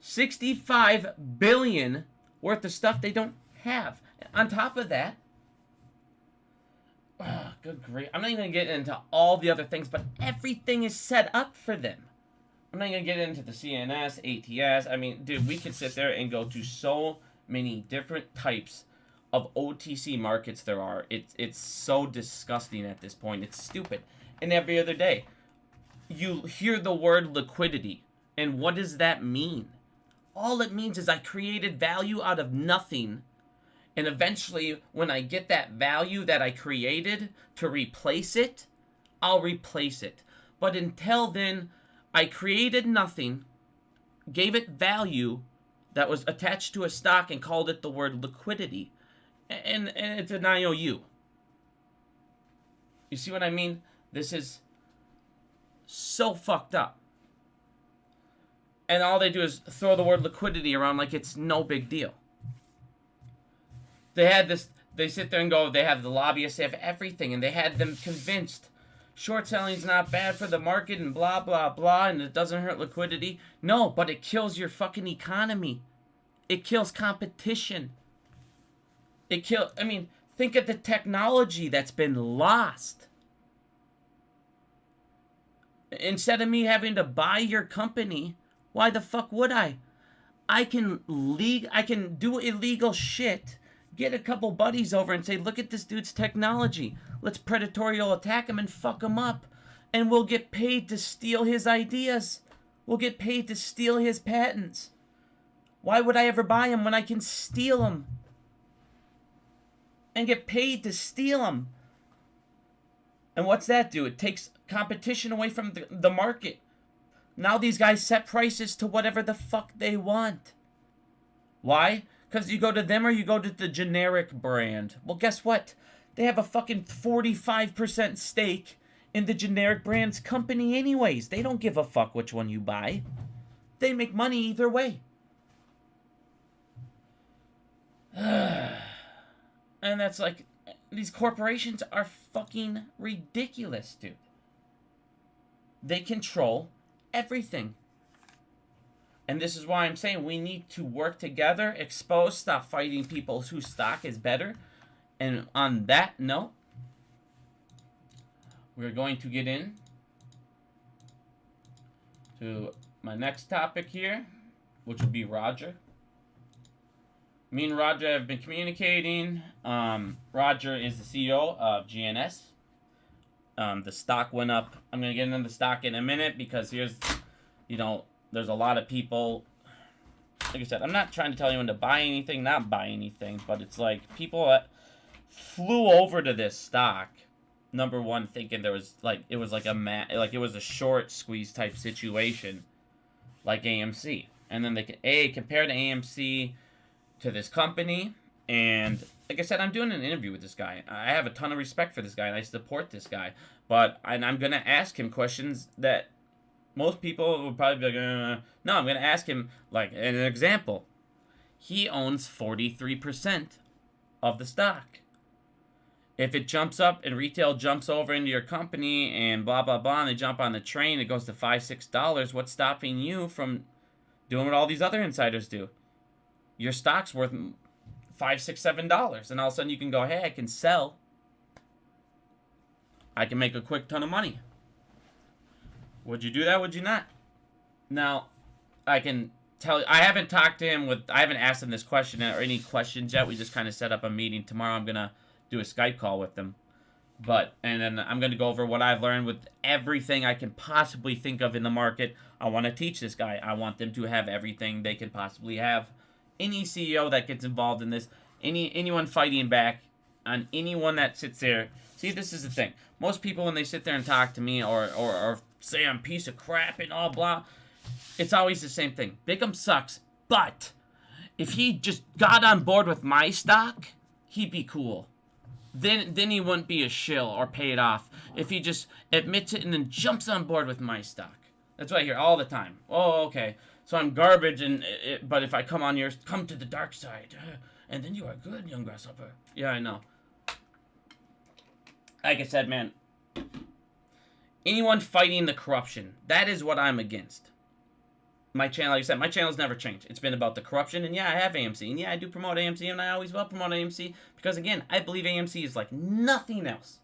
$65 billion worth of stuff they don't have. On top of that, good grief. I'm not even going to get into all the other things, but everything is set up for them. I'm not going to get into the CNS, ATS. I mean, dude, we could sit there and go to so many different types of OTC markets there are. It's so disgusting at this point. It's stupid. And every other day, you hear the word liquidity. And what does that mean? All it means is I created value out of nothing. And eventually, when I get that value that I created to replace it, I'll replace it. But until then, I created nothing, gave it value that was attached to a stock and called it the word liquidity. And it's an IOU. You see what I mean? This is so fucked up. And all they do is throw the word liquidity around like it's no big deal. They had this, they sit there and go, they have the lobbyists, they have everything, and they had them convinced short selling is not bad for the market and blah, blah, blah, and it doesn't hurt liquidity. No, but it kills your fucking economy. It kills competition. I mean, think of the technology that's been lost. Instead of me having to buy your company, why the fuck would I? I can do illegal shit, get a couple buddies over and say, look at this dude's technology. Let's predatorial attack him and fuck him up. And we'll get paid to steal his ideas. We'll get paid to steal his patents. Why would I ever buy him when I can steal him? And get paid to steal him. And what's that do? It takes competition away from the market. Now these guys set prices to whatever the fuck they want. Why? Because you go to them or you go to the generic brand. Well, guess what? They have a fucking 45% stake in the generic brand's company anyways. They don't give a fuck which one you buy. They make money either way. And that's like, these corporations are fucking ridiculous, dude. They control everything. And this is why I'm saying we need to work together, expose, stop fighting people whose stock is better. And on that note, we're going to get in to my next topic here, which will be Roger. Me and Roger have been communicating. Roger is the CEO of GNS. The stock went up. I'm going to get into the stock in a minute because here's, there's a lot of people. Like I said, I'm not trying to tell anyone to buy anything, not buy anything, but it's like people that flew over to this stock. Number one, thinking there was it was a short squeeze type situation, like AMC, and then they compared AMC to this company, and like I said, I'm doing an interview with this guy. I have a ton of respect for this guy, and I support this guy. And I'm gonna ask him questions that most people would probably be like, no, I'm gonna ask him like an example. He owns 43% of the stock. If it jumps up and retail jumps over into your company and blah, blah, blah, and they jump on the train, it goes to $5, $6, what's stopping you from doing what all these other insiders do? Your stock's worth $5, $6, $7, and all of a sudden you can go, hey, I can sell. I can make a quick ton of money. Would you do that? Would you not? Now, I can tell you, I haven't talked to him I haven't asked him this question or any questions yet. We just kind of set up a meeting. Tomorrow I'm going to do a Skype call with them. And then I'm going to go over what I've learned with everything I can possibly think of in the market. I want to teach this guy. I want them to have everything they can possibly have. Any CEO that gets involved in this, anyone fighting back on anyone that sits there. See, this is the thing. Most people, when they sit there and talk to me or say I'm a piece of crap and all blah, it's always the same thing. Bigum sucks, but if he just got on board with my stock, he'd be cool. Then he wouldn't be a shill or paid off if he just admits it and then jumps on board with my stock. That's what I hear all the time. Oh, okay. So I'm garbage, but if I come on yours, come to the dark side, and then you are good, young grasshopper. Yeah, I know. Like I said, man, anyone fighting the corruption, that is what I'm against. My channel, like I said, my channel's never changed. It's been about the corruption, and yeah, I have AMC, and yeah, I do promote AMC, and I always will promote AMC, because again, I believe AMC is like nothing else.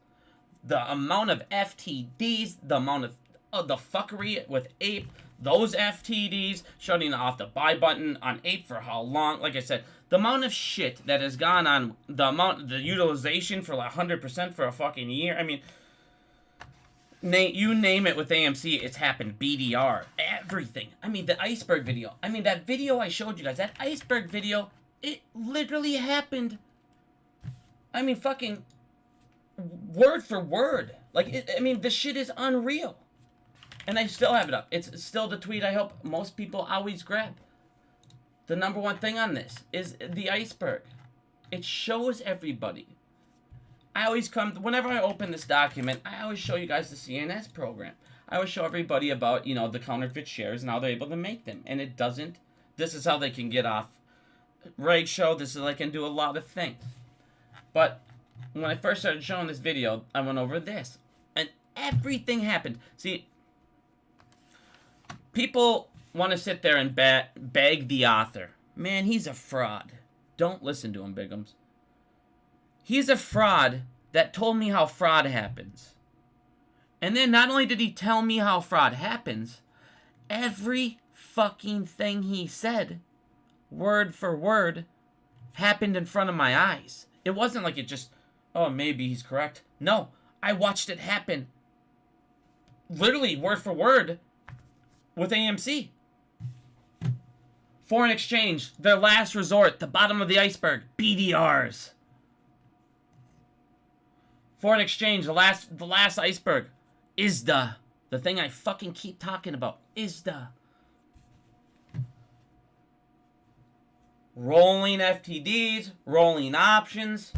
The amount of FTDs, the amount of the fuckery with Ape, those FTDs, shutting off the buy button on Ape for how long, like I said, the amount of shit that has gone on, the utilization for like 100% for a fucking year, I mean, you name it with AMC, it's happened. BDR, everything. I mean, the iceberg video. I mean, that video I showed you guys, that iceberg video, it literally happened. I mean, fucking word for word. Like, I mean, the shit is unreal. And I still have it up. It's still the tweet I hope most people always grab. The number one thing on this is the iceberg. It shows everybody. I always whenever I open this document, I always show you guys the CNS program. I always show everybody about, the counterfeit shares and how they're able to make them. And it doesn't. This is how they can get off Rage Show. This is how they can do a lot of things. But when I first started showing this video, I went over this. And everything happened. See, people want to sit there and beg the author. Man, he's a fraud. Don't listen to him, Bigums. He's a fraud that told me how fraud happens. And then not only did he tell me how fraud happens, every fucking thing he said, word for word, happened in front of my eyes. It wasn't like it just, oh, maybe he's correct. No, I watched it happen. Literally, word for word, with AMC. Foreign exchange, their last resort, the bottom of the iceberg, BDRs. Foreign exchange, the last iceberg, ISDA. The thing I fucking keep talking about, ISDA. Rolling FTDs, rolling options,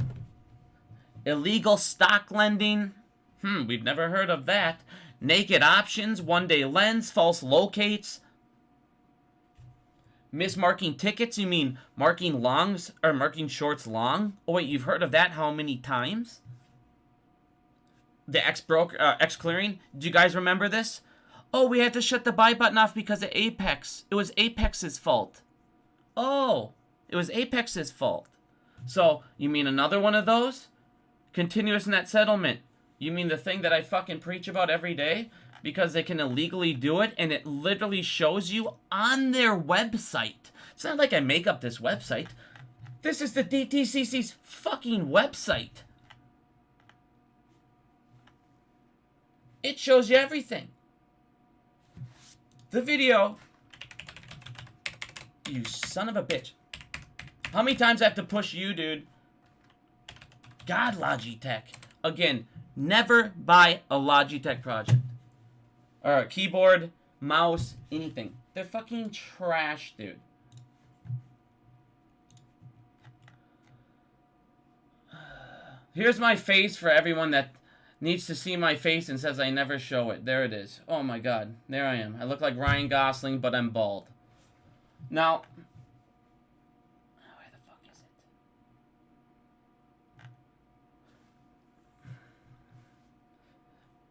illegal stock lending. We've never heard of that. Naked options, one-day lens, false locates. Mismarking tickets, you mean marking longs or marking shorts long? Oh wait, you've heard of that how many times? The X-clearing, do you guys remember this? Oh, we had to shut the buy button off because of Apex. It was Apex's fault. Oh, it was Apex's fault. So, you mean another one of those? Continuous net settlement. You mean the thing that I fucking preach about every day? Because they can illegally do it, and it literally shows you on their website. It's not like I make up this website. This is the DTCC's fucking website. It shows you everything. The video. You son of a bitch. How many times I have to push you, dude? God, Logitech. Again, never buy a Logitech project. Or a keyboard, mouse, anything. They're fucking trash, dude. Here's my face for everyone that needs to see my face and says I never show it. There it is. Oh my god. There I am. I look like Ryan Gosling, but I'm bald. Now, where the fuck is it?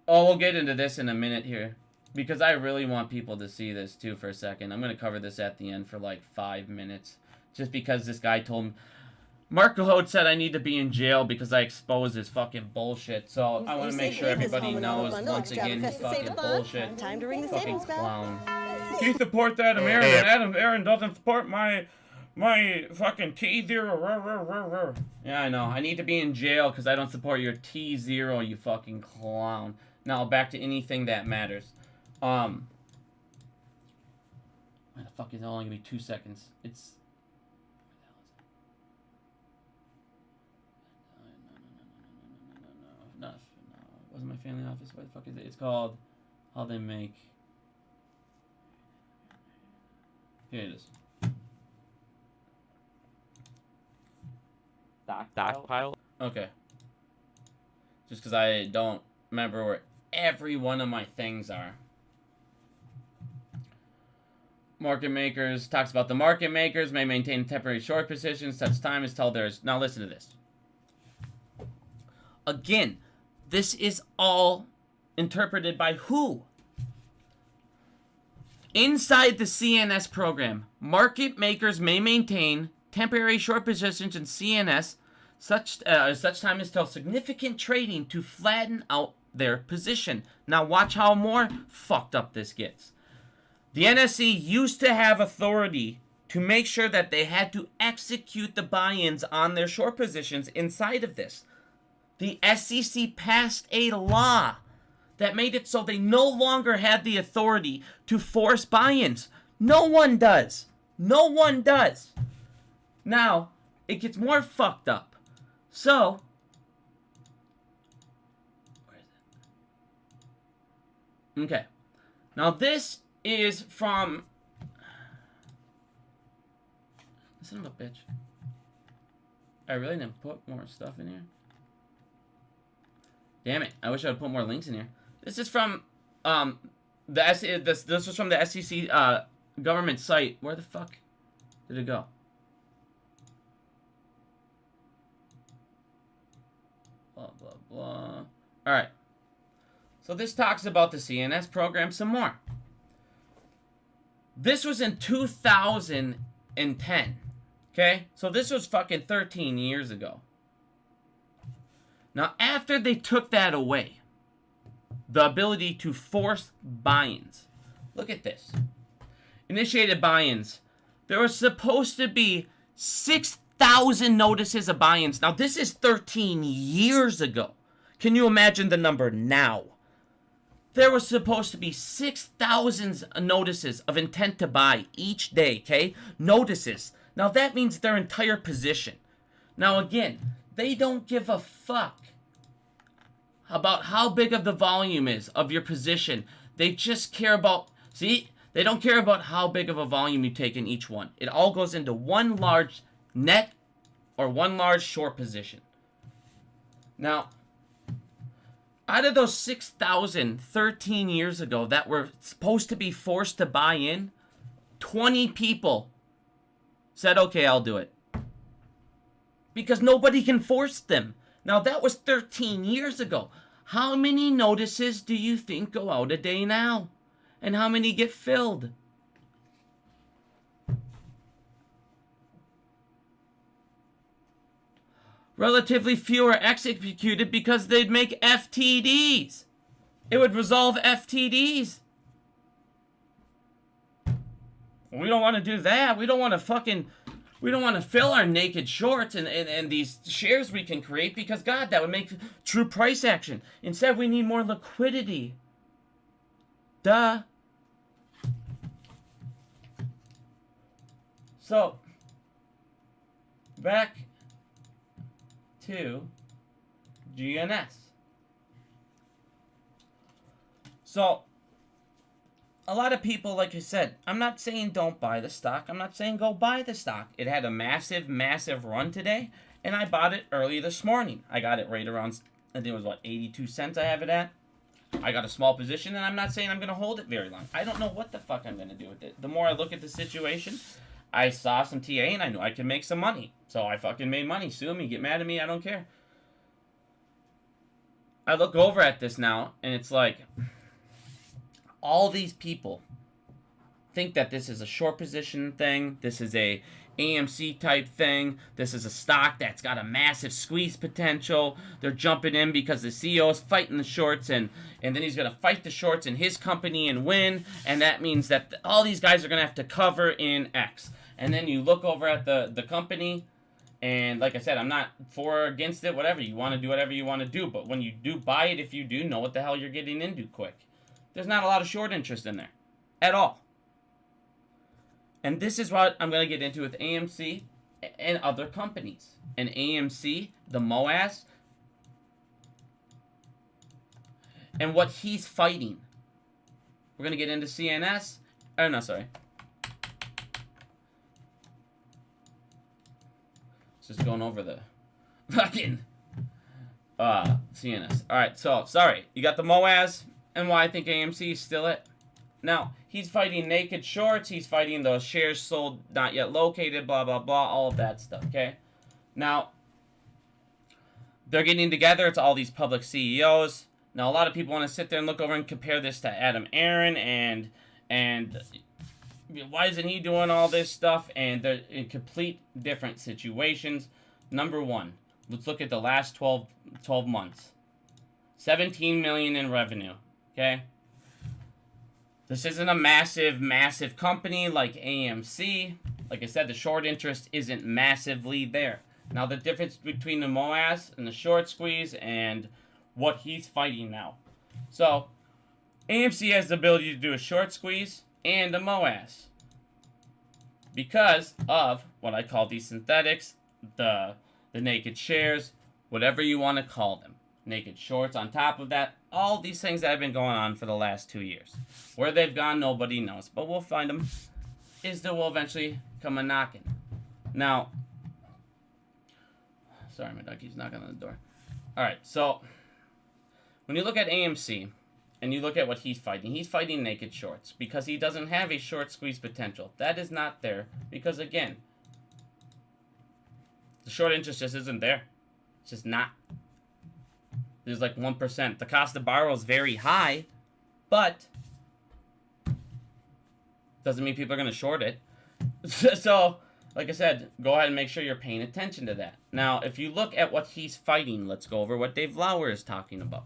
Oh, we'll get into this in a minute here. Because I really want people to see this too for a second. I'm going to cover this at the end for like 5 minutes. Just because this guy told me... Mark Cahode said I need to be in jail because I exposed his fucking bullshit. So I want to make sure everybody knows once again his fucking bullshit. Time to ring the Fucking savings bell. clown. You support that, Aaron. Aaron doesn't support my fucking T0. Yeah, I know. I need to be in jail because I don't support your T0, you fucking clown. Now back to anything that matters. Where the fuck is it only gonna be 2 seconds? It's... No, it wasn't my family office. What the fuck is it? It's called How They Make... Here it is. Stockpile? Okay. Just because I don't remember where every one of my things are. Market makers talks about the market makers may maintain temporary short positions such time as till there's... Now listen to this. Again, this is all interpreted by who? Inside the CNS program, market makers may maintain temporary short positions in CNS such time as till significant trading to flatten out their position. Now watch how more fucked up this gets. The NSE used to have authority to make sure that they had to execute the buy-ins on their short positions inside of this. The SEC passed a law that made it so they no longer had the authority to force buy-ins. No one does. No one does. Now, it gets more fucked up. So, where is it? Okay. Now this is from... Son of a bitch. I really didn't put more stuff in here. Damn it. I wish I would put more links in here. This is from this was from the SEC government site. Where the fuck did it go? Blah blah blah. Alright. So this talks about the CNS program some more. This was in 2010. Okay? So this was fucking 13 years ago. Now, after they took that away, the ability to force buy-ins. Look at this. Initiated buy-ins. There was supposed to be 6,000 notices of buy-ins. Now, this is 13 years ago. Can you imagine the number now? There was supposed to be 6,000 notices of intent to buy each day, okay? Notices. Now, that means their entire position. Now, again, they don't give a fuck about how big of the volume is of your position. They just care about, see, they don't care about how big of a volume you take in each one. It all goes into one large net or one large short position. Now, out of those 6,000 13 years ago that were supposed to be forced to buy in, 20 people said, okay, I'll do it. Because nobody can force them. Now, that was 13 years ago. How many notices do you think go out a day now? And how many get filled? Relatively few are executed because they'd make FTDs. It would resolve FTDs. We don't want to do that. We don't want to fill our naked shorts and these shares we can create because, God, that would make true price action. Instead, we need more liquidity. Duh. So, back to GNS. So, a lot of people, like I said, I'm not saying don't buy the stock. I'm not saying go buy the stock. It had a massive, massive run today, and I bought it early this morning. I got it right around, I think it was, 82 cents I have it at. I got a small position, and I'm not saying I'm going to hold it very long. I don't know what the fuck I'm going to do with it. The more I look at the situation, I saw some TA, and I knew I could make some money. So I fucking made money. Sue me, get mad at me, I don't care. I look over at this now, and it's like, all these people think that this is a short position thing. This is a AMC type thing. This is a stock that's got a massive squeeze potential. They're jumping in because the CEO is fighting the shorts, and then he's going to fight the shorts in his company and win. And that means that all these guys are going to have to cover in X. And then you look over at the company, and like I said, I'm not for or against it, whatever. You want to do whatever you want to do. But when you do buy it, if you do, know what the hell you're getting into quick. There's not a lot of short interest in there at all. And this is what I'm going to get into with AMC and other companies. And AMC, the MOAS, and what he's fighting. We're going to get into CNS. Oh, no, sorry. Just going over the fucking CNS. Alright, so, sorry. You got the MOAS. And why I think AMC is still it. Now, he's fighting naked shorts. He's fighting those shares sold, not yet located, blah, blah, blah. All of that stuff, okay? Now, they're getting together. It's all these public CEOs. Now, a lot of people want to sit there and look over and compare this to Adam Aaron. And why isn't he doing all this stuff? And they're in complete different situations. Number one, let's look at the last 12 months. 17 million in revenue. Okay? This isn't a massive, massive company like AMC. Like I said, the short interest isn't massively there. Now, the difference between the MOAS and the short squeeze and what he's fighting now. So, AMC has the ability to do a short squeeze and a MOAS. Because of what I call these synthetics, the naked shares, whatever you want to call them. Naked shorts on top of that. All these things that have been going on for the last 2 years. Where they've gone, nobody knows. But we'll find them. Isda will eventually come a-knocking. Now, sorry, my dog keeps knocking on the door. Alright, so, when you look at AMC, and you look at what he's fighting naked shorts. Because he doesn't have a short squeeze potential. That is not there. Because, again, the short interest just isn't there. It's just not. There's like 1%. The cost to borrow is very high, but doesn't mean people are going to short it. So, like I said, go ahead and make sure you're paying attention to that. Now, if you look at what he's fighting, let's go over what Dave Lauer is talking about.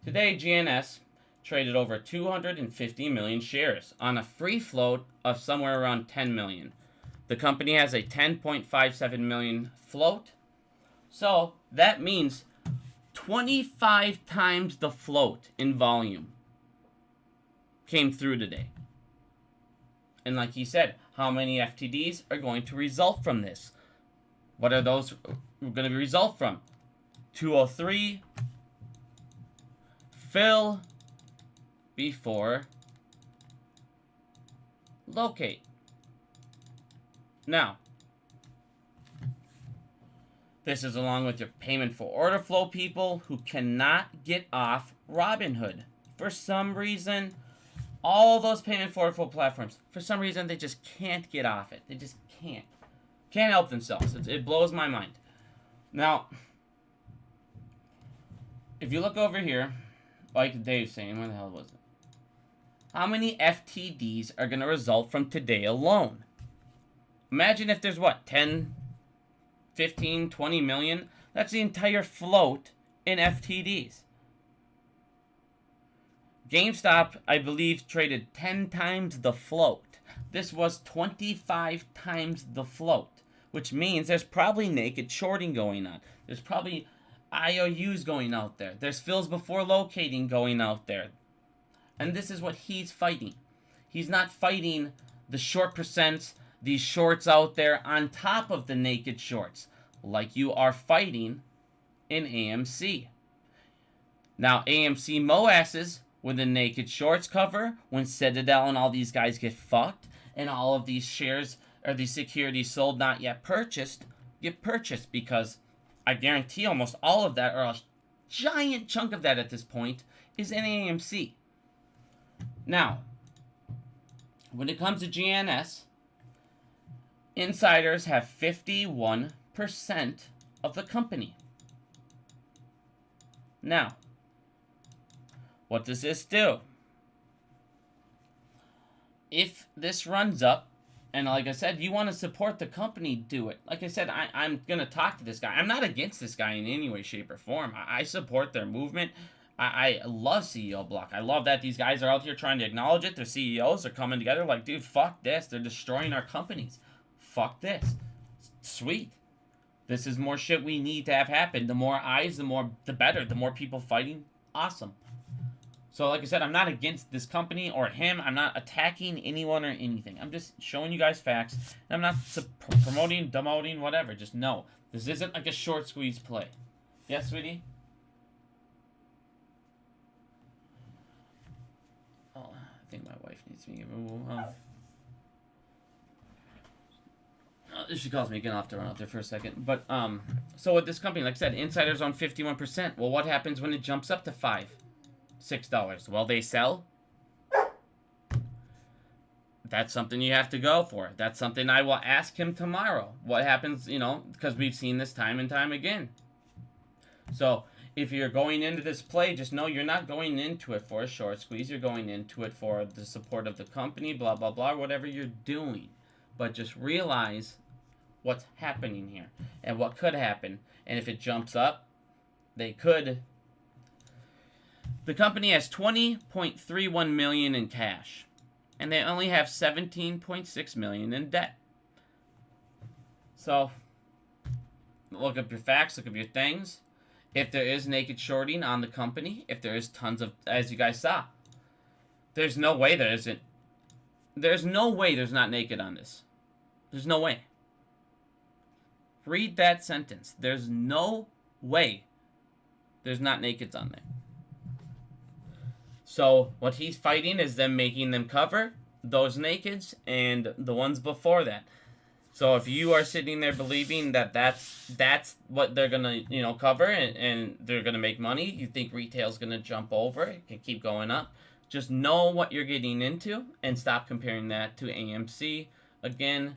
Today, GNS traded over 250 million shares on a free float of somewhere around 10 million. The company has a 10.57 million float. So that means 25 times the float in volume came through today. And like he said, how many FTDs are going to result from this? What are those going to result from? 203. Fill before locate. Now, this is along with your payment for order flow people who cannot get off Robinhood. For some reason, all those payment for order flow platforms, for some reason, they just can't get off it. They just can't. Can't help themselves. It blows my mind. Now, if you look over here, like Dave's saying, where the hell was it? How many FTDs are going to result from today alone? Imagine if there's what, 10, 15, 20 million? That's the entire float in FTDs. GameStop, I believe, traded 10 times the float. This was 25 times the float, which means there's probably naked shorting going on. There's probably IOUs going out there. There's fills before locating going out there. And this is what he's fighting. He's not fighting the short percents, these shorts out there on top of the naked shorts, like you are fighting in AMC. Now, AMC Moasses, when the naked shorts cover, when Citadel and all these guys get fucked, and all of these shares or these securities sold not yet purchased, get purchased, because I guarantee almost all of that, or a giant chunk of that at this point, is in AMC. Now, when it comes to GNS, insiders have 51% of the company. Now, what does this do? If this runs up, and like I said, you want to support the company, do it. Like I said, I'm going to talk to this guy. I'm not against this guy in any way, shape, or form. I support their movement. I love ceobloc. I love that these guys are out here trying to acknowledge it. Their CEOs are coming together like, dude, fuck this. They're destroying our companies. Fuck this. Sweet. This is more shit we need to have happen. The more eyes, the better. The more people fighting, awesome. So like I said, I'm not against this company or him. I'm not attacking anyone or anything. I'm just showing you guys facts. And I'm not promoting, demoting, whatever. Just know, this isn't like a short squeeze play. Yes, sweetie? Oh, I think my wife needs me to move. She calls me again. I'll have to run out there for a second. But, so with this company, like I said, insiders own 51%. Well, what happens when it jumps up to $5, $6? Well, they sell. That's something you have to go for. That's something I will ask him tomorrow. What happens, because we've seen this time and time again. So, if you're going into this play, just know you're not going into it for a short squeeze. You're going into it for the support of the company, blah, blah, blah, whatever you're doing. But just realize what's happening here and what could happen. And if it jumps up, they could. The company has $20.31 million in cash, and they only have $17.6 million in debt. So, look up your facts, look up your things. If there is naked shorting on the company, if there is tons of, as you guys saw, there's no way there isn't. There's no way there's not naked on this. There's no way. Read that sentence. There's no way there's not nakeds on there. So what he's fighting is them making them cover those nakeds and the ones before that. So if you are sitting there believing that that's what they're going to, cover and they're going to make money, you think retail's going to jump over, it can keep going up. Just know what you're getting into and stop comparing that to AMC. Again,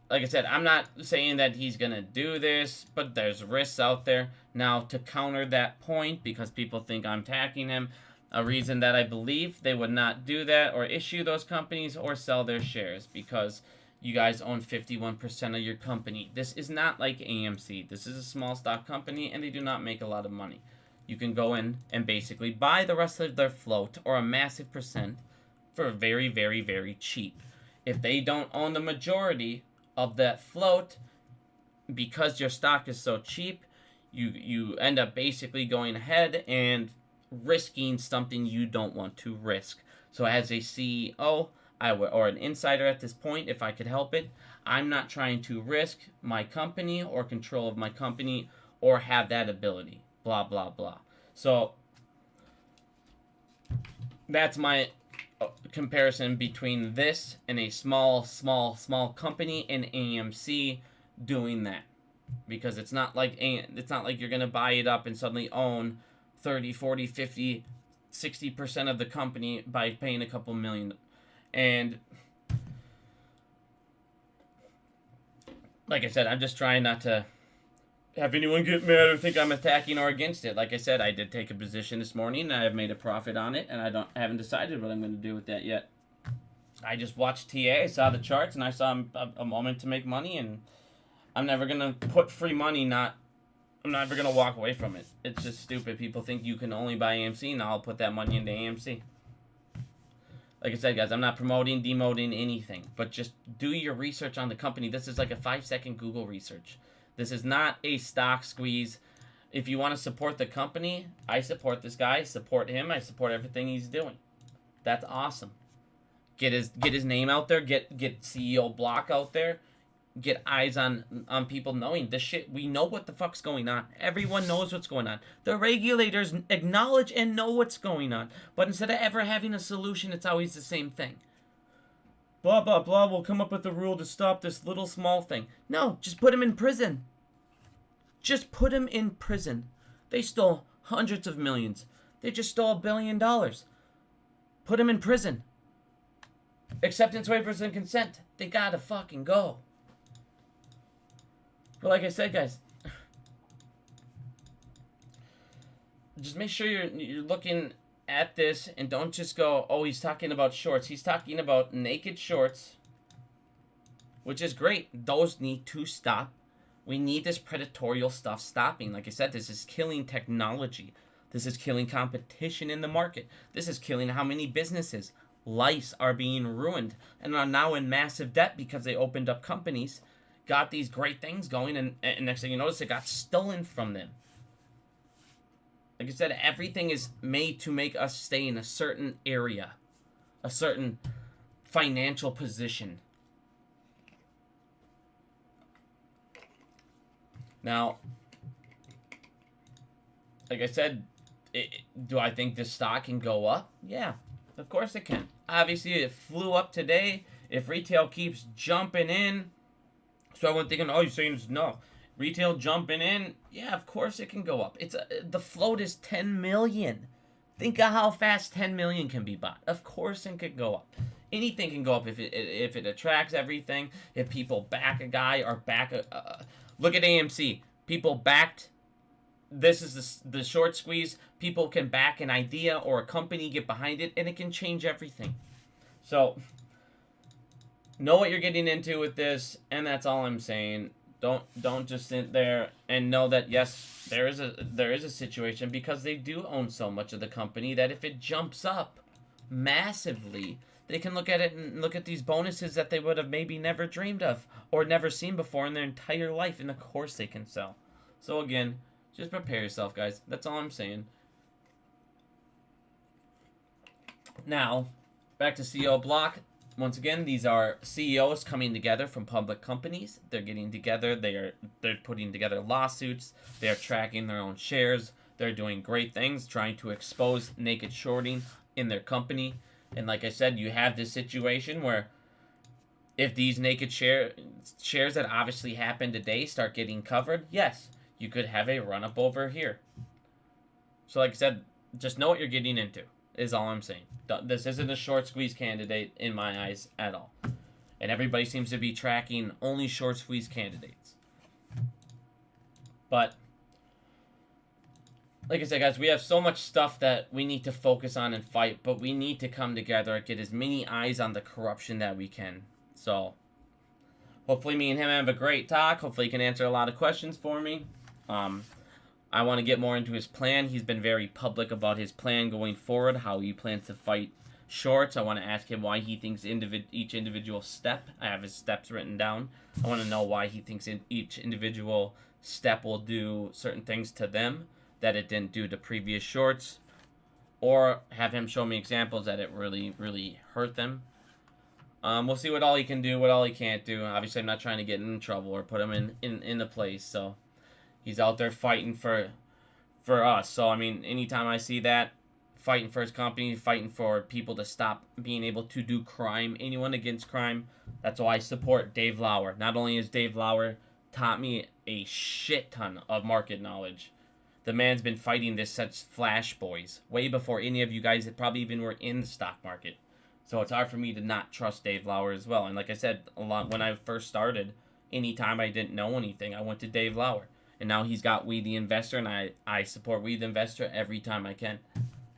like I said, I'm not saying that he's going to do this, but there's risks out there. Now, to counter that point, because people think I'm attacking him, a reason that I believe they would not do that or issue those companies or sell their shares, because you guys own 51% of your company. This is not like AMC. This is a small stock company, and they do not make a lot of money. you can go in and basically buy the rest of their float or a massive percent for very, very, very cheap. If they don't own the majority of that float, because your stock is so cheap, you end up basically going ahead and risking something you don't want to risk. So as a CEO, or an insider at this point, if I could help it, I'm not trying to risk my company or control of my company or have that ability. Blah, blah, blah. So that's my comparison between this and a small company and AMC doing that. Because it's not like you're going to buy it up and suddenly own 30, 40, 50, 60% of the company by paying a couple million. And like I said, I'm just trying not to have anyone get mad or think I'm attacking or against it. Like I said, I did take a position this morning, and I have made a profit on it, and I haven't decided what I'm going to do with that yet. I just watched TA, I saw the charts, and I saw a moment to make money, and I'm never going to put free money, I'm never going to walk away from it. It's just stupid. People think you can only buy AMC, and I'll put that money into AMC. Like I said, guys, I'm not promoting, demoting anything, but just do your research on the company. This is like a 5-second Google research. This is not a stock squeeze. If you want to support the company, I support this guy, support him, I support everything he's doing. That's awesome. Get his name out there, get ceobloc out there, get eyes on people knowing this shit. We know what the fuck's going on. Everyone knows what's going on. The regulators acknowledge and know what's going on. But instead of ever having a solution, it's always the same thing. Blah, blah, blah, we'll come up with a rule to stop this little small thing. No, just put him in prison. Just put him in prison. They stole hundreds of millions. They just stole $1 billion. Put him in prison. Acceptance, waivers, and consent. They gotta fucking go. But like I said, guys, just make sure you're looking at this and don't just go, oh, he's talking about shorts. He's talking about naked shorts, which is great. Those need to stop. We need this predatory stuff stopping. Like I said, this is killing technology. This is killing competition in the market. This is killing how many businesses. Lives are being ruined and are now in massive debt because they opened up companies, got these great things going, and next thing you notice, it got stolen from them. Like I said, everything is made to make us stay in a certain area, a certain financial position. Now, like I said, do I think this stock can go up? Yeah, of course it can. Obviously, it flew up today. If retail keeps jumping in, so I wasn't thinking, oh, you're saying it's no. Retail jumping in, yeah, of course it can go up. The float is 10 million. Think of how fast 10 million can be bought. Of course it can go up. Anything can go up if it attracts everything. If people back a guy or back look at AMC. People backed. This is the short squeeze. People can back an idea or a company, get behind it, and it can change everything. So know what you're getting into with this, and that's all I'm saying. Don't just sit there and know that yes, there is a situation, because they do own so much of the company that if it jumps up massively, they can look at it and look at these bonuses that they would have maybe never dreamed of or never seen before in their entire life, and of course they can sell. So again, just prepare yourself, guys. That's all I'm saying. Now, back to ceobloc. Once again, these are CEOs coming together from public companies. They're getting together. They're putting together lawsuits. They're tracking their own shares. They're doing great things, trying to expose naked shorting in their company. And like I said, you have this situation where if these naked shares that obviously happened today start getting covered, yes, you could have a run-up over here. So like I said, just know what you're getting into, is all I'm saying. This isn't a short squeeze candidate in my eyes at all. And everybody seems to be tracking only short squeeze candidates. But like I said, guys, we have so much stuff that we need to focus on and fight, but we need to come together and get as many eyes on the corruption that we can. So hopefully me and him have a great talk. Hopefully he can answer a lot of questions for me. I want to get more into his plan. He's been very public about his plan going forward, how he plans to fight Shorts. I want to ask him why he thinks each individual step. I have his steps written down. I want to know why he thinks each individual step will do certain things to them that it didn't do to previous Shorts, or have him show me examples that it really, really hurt them. We'll see what all he can do, what all he can't do. Obviously, I'm not trying to get in trouble or put him in the place. So he's out there fighting for us. So I mean, anytime I see that, fighting for his company, fighting for people to stop being able to do crime, anyone against crime, that's why I support Dave Lauer. Not only has Dave Lauer taught me a shit ton of market knowledge, the man's been fighting this such flash boys way before any of you guys that probably even were in the stock market. So it's hard for me to not trust Dave Lauer as well. And like I said, a lot when I first started, anytime I didn't know anything, I went to Dave Lauer. And now he's got We the Investor, and I support We the Investor every time I can.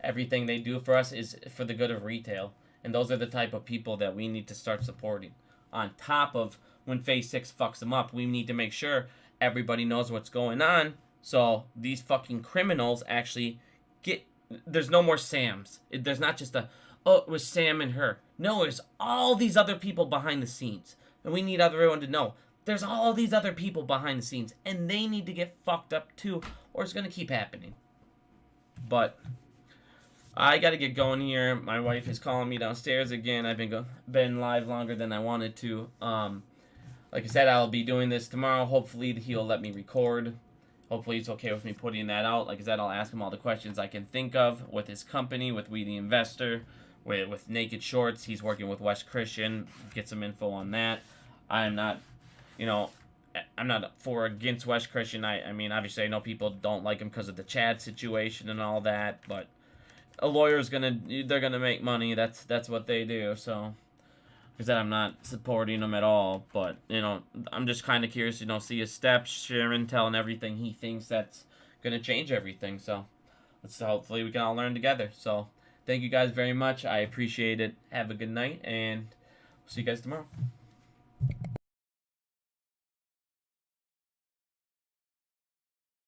Everything they do for us is for the good of retail. And those are the type of people that we need to start supporting. On top of when Phase 6 fucks them up, we need to make sure everybody knows what's going on. So these fucking criminals actually get... There's no more Sams. There's not just a, oh, it was Sam and her. No, there's all these other people behind the scenes. And we need everyone to know. There's all these other people behind the scenes. And they need to get fucked up too. Or it's going to keep happening. But... I gotta get going here. My wife is calling me downstairs again. I've been live longer than I wanted to. Like I said, I'll be doing this tomorrow. Hopefully he'll let me record. Hopefully it's okay with me putting that out. Like I said, I'll ask him all the questions I can think of with his company, with We the Investor, with Naked Shorts. He's working with Wes Christian. Get some info on that. I'm not for or against Wes Christian. I mean, obviously I know people don't like him because of the Chad situation and all that, but a lawyer's they're gonna make money. That's what they do. So, because I'm not supporting him at all. But I'm just kind of curious. See his steps, share intel, and everything he thinks that's gonna change everything. So, hopefully we can all learn together. So, thank you guys very much. I appreciate it. Have a good night, and see you guys tomorrow.